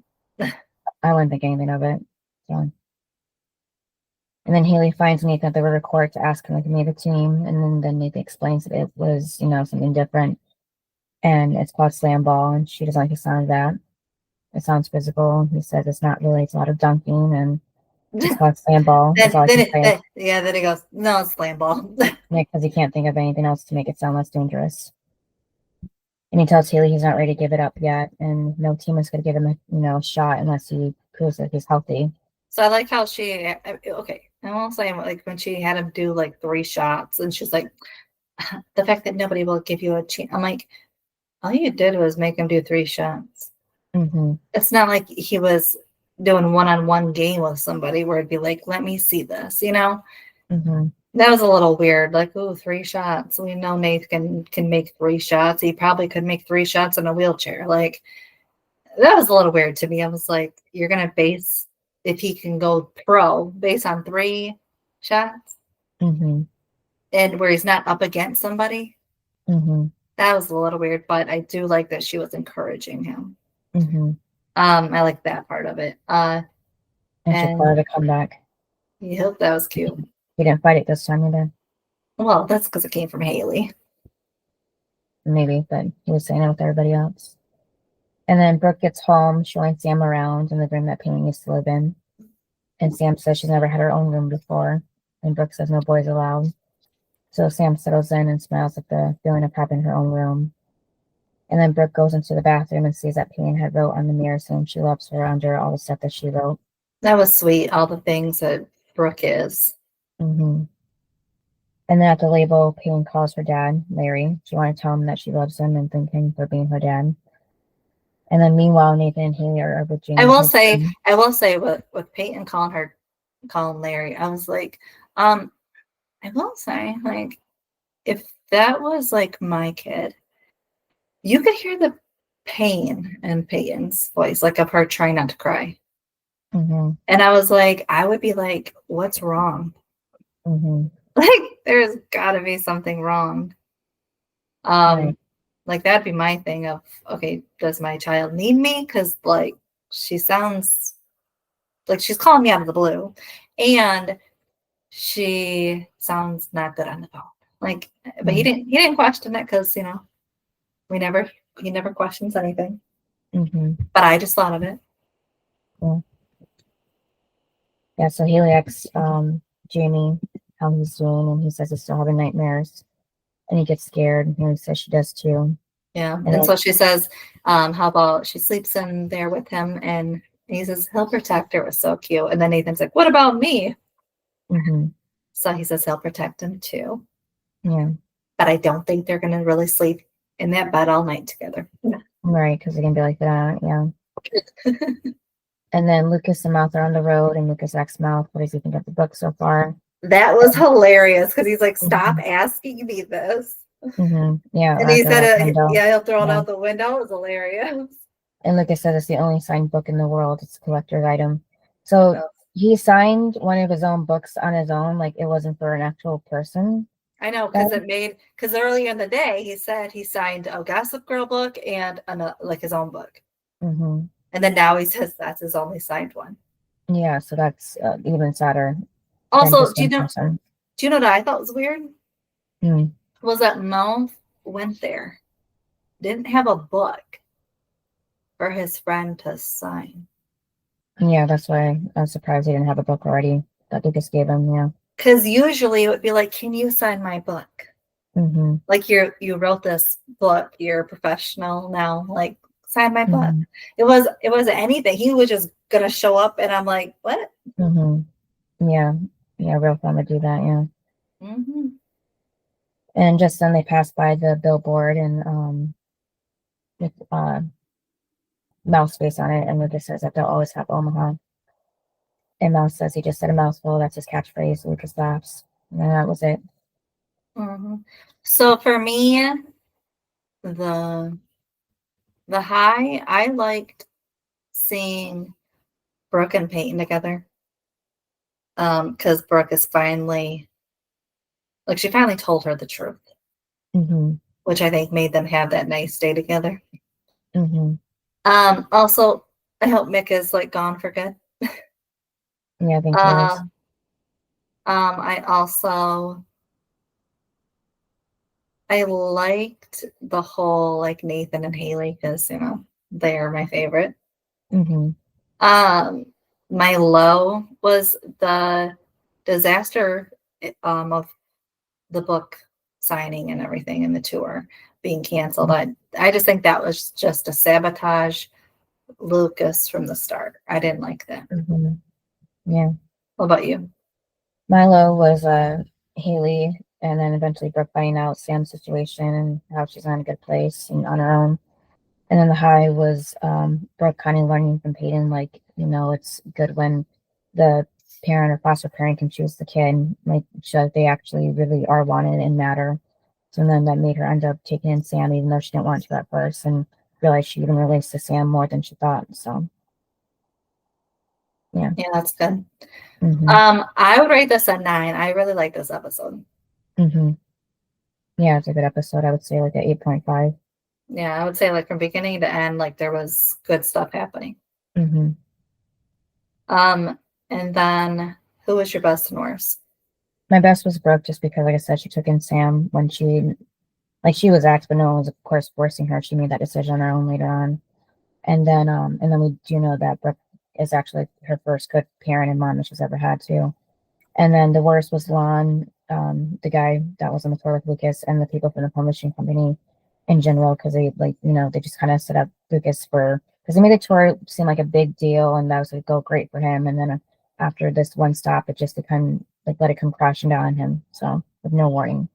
I wouldn't think anything of it. So. And then Haley finds Nathan at the river court to ask him if he made the team, and then Nathan explains that it was, something different, and it's called slam ball, and she doesn't like the sound of that. It sounds physical. He says it's not really. It's a lot of dunking, and it's called slam ball. That's all I can say. Then he goes, no, it's slam ball. Yeah, because he can't think of anything else to make it sound less dangerous. And he tells Haley he's not ready to give it up yet, and no team is going to give him a shot unless he proves that he's healthy. So I like how okay, I won't say like when she had him do like 3 shots, and she's like, the fact that nobody will give you a chance. I'm like, all you did was make him do 3 shots. Mm-hmm. It's not like he was doing one-on-one game with somebody where it'd be like, let me see this, Mm-hmm. That was a little weird. Like, oh, 3 shots. We know Nate can make 3 shots. He probably could make 3 shots in a wheelchair. Like, that was a little weird to me. I was like, you're gonna base if he can go pro based on 3 shots, Mm-hmm. and where he's not up against somebody. Mm-hmm. That was a little weird, but I do like that she was encouraging him. Mm-hmm. I like that part of it. And she part of the comeback. Yep, that was cute. He didn't fight it this time either. Well, that's because it came from Haley. Maybe, but he was saying it with everybody else. And then Brooke gets home, showing Sam around in the room that Payne used to live in. And Sam says she's never had her own room before. And Brooke says no boys allowed. So Sam settles in and smiles at the feeling of having her own room. And then Brooke goes into the bathroom and sees that Payne had wrote on the mirror saying she loves her under all the stuff that she wrote. That was sweet. All the things that Brooke is. Mm-hmm. And then at the label, Payne calls her dad, Larry. She wanted to tell him that she loves him and thank him for being her dad. And then meanwhile, Nathan and Haley are with James. I will say with Peyton calling Larry, I was like, I will say, like, if that was like my kid, you could hear the pain in Peyton's voice, like of her trying not to cry. Mm-hmm. And I was like, I would be like, what's wrong? Mm-hmm. Like, there's gotta be something wrong. Right. Like that'd be my thing of, okay, does my child need me? Because like she sounds like she's calling me out of the blue, and she sounds not good on the phone. Like, but he didn't question it because he never questions anything. Mm-hmm. But I just thought of it. Yeah. So Haley asks Jamie how he's doing, and he says he's still having nightmares, and he gets scared. And Haley says she does too. Yeah. And so she says, how about she sleeps in there with him, and he says he'll protect her. It was so cute. And then Nathan's like, what about me? Mm-hmm. So he says he'll protect him too. Yeah. But I don't think they're gonna really sleep in that bed all night together. Right, because they're gonna be like that, yeah. And then Lucas and Mouth are on the road, and Lucas asks Mouth, what does he think of the book so far? That was hilarious because he's like, stop asking me this. Mm-hmm. Yeah. And he said, he'll throw it out the window. It was hilarious. And Lucas says it's the only signed book in the world. It's a collector's item. So he signed one of his own books on his own, like it wasn't for an actual person. I know, because earlier in the day he said he signed a Gossip Girl book and like his own book. Mm-hmm. And then now he says that's his only signed one. Yeah, so that's even sadder. than Also, just one person. do you know what I thought was weird? Mm. Was that Mouth went there, didn't have a book for his friend to sign. Yeah, that's why I was surprised he didn't have a book already that Lucas gave him. Yeah. Because usually it would be like, can you sign my book? Mm-hmm. Like you wrote this book, you're a professional now, like sign my book. Mm-hmm. It wasn't anything. He was just gonna show up and I'm like, what? Mm-hmm. Yeah. Yeah, real fun to do that, yeah. Mm-hmm. And just then they passed by the billboard and with mouse face on it, and Lucas says that they'll always have Omaha. And Mouse says he just said a mouthful. That's his catchphrase. Lucas laughs. And that was it. Mm-hmm. So for me, the high, I liked seeing Brooke and Peyton together. Because Brooke is finally, like, she finally told her the truth, Mm-hmm. which I think made them have that nice day together. Mm-hmm. Also, I hope Mick is like gone for good. Yeah, I think he is. I also I liked the whole like Nathan and Haley because they are my favorite. Mm-hmm. My low was the disaster of the book signing and everything and the tour being canceled. I just think that was just a sabotage Lucas from the start. I didn't like that. Mm-hmm. Yeah. What about you? Milo was Haley, and then eventually Brooke finding out Sam's situation and how she's not in a good place and on her own. And then the high was Brooke kind of learning from Peyton, like, it's good when the parent or foster parent can choose the kid, like, show that they actually really are wanted and matter. So then that made her end up taking in Sam, even though she didn't want to at first, and realized she even relates to Sam more than she thought. So, yeah. Yeah, that's good. Mm-hmm. I would rate this a 9. I really like this episode. Mm-hmm. Yeah, it's a good episode. I would say like an 8.5. Yeah, I would say like from beginning to end, like there was good stuff happening. Mm-hmm. And then who was your best and worst? My best was Brooke, just because, like I said, she took in Sam when she was asked, but no one was, of course, forcing her. She made that decision on her own later on. And then we do know that Brooke is actually her first good parent and mom that she's ever had too. And then the worst was Lon, the guy that was on the tour with Lucas, and the people from the publishing company in general, because they just kind of set up Lucas because they made the tour seem like a big deal, and that was like go great for him. And then after this one stop, it just kind of let it come crashing down on him. So with no warning.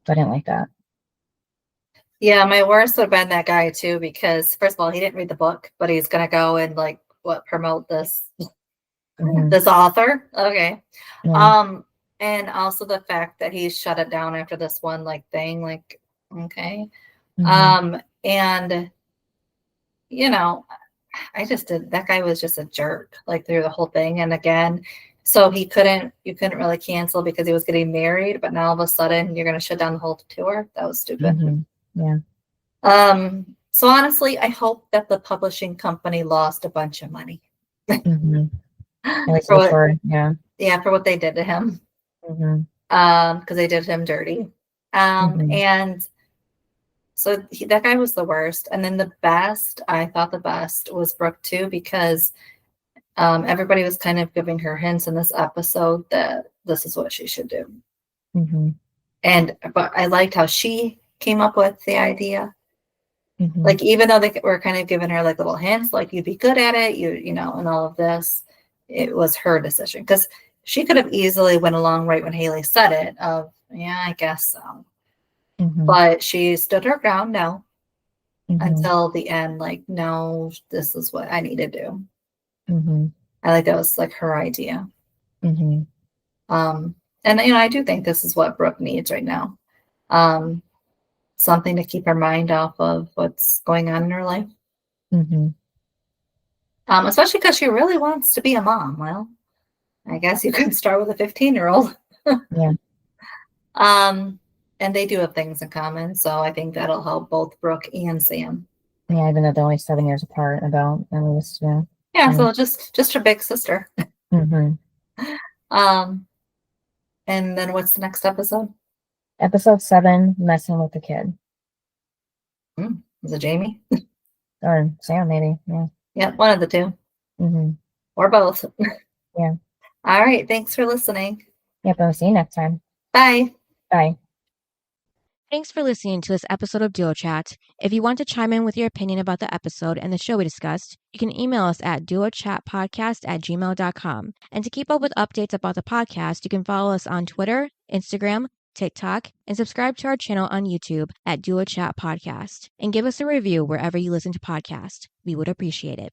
So I didn't like that. Yeah, my worst would have been that guy too, because first of all, he didn't read the book, but he's gonna go and like promote this this author. Okay. Yeah. And also the fact that he shut it down after this one like thing, like, okay. And that guy was just a jerk, like through the whole thing. And again, so you couldn't really cancel because he was getting married, but now all of a sudden you're gonna shut down the whole tour. That was stupid. Yeah. So honestly, I hope that the publishing company lost a bunch of money. At least For what, tour, yeah. yeah, for what they did to him. Because they did him dirty. And so that guy was the worst. And then I thought the best was Brooke too, because everybody was kind of giving her hints in this episode that this is what she should do. But I liked how she came up with the idea. Like, even though they were kind of giving her like little hints, like you'd be good at it, and all of this, it was her decision, because she could have easily went along right when Haley said it of, yeah, I guess so. But she stood her ground until the end, like, no, this is what I need to do. I like that was like her idea. And I do think this is what Brooke needs right now. Something to keep her mind off of what's going on in her life. Especially because she really wants to be a mom. Well, I guess you could start with a 15-year-old. Yeah. And they do have things in common, so I think that'll help both Brooke and Sam. Yeah, even though they're only 7 years apart, about at least. Yeah. Yeah, so just her big sister. And then what's the next episode? Episode 7, Messing with the Kid. Is it Jamie? Or Sam, maybe. Yeah. Yeah, one of the two. Or both. Yeah. All right. Thanks for listening. Yep, I'll see you next time. Bye. Bye. Thanks for listening to this episode of Duo Chat. If you want to chime in with your opinion about the episode and the show we discussed, you can email us at duochatpodcast@gmail.com. And to keep up with updates about the podcast, you can follow us on Twitter, Instagram, TikTok, and subscribe to our channel on YouTube at Duo Chat Podcast. And give us a review wherever you listen to podcasts. We would appreciate it.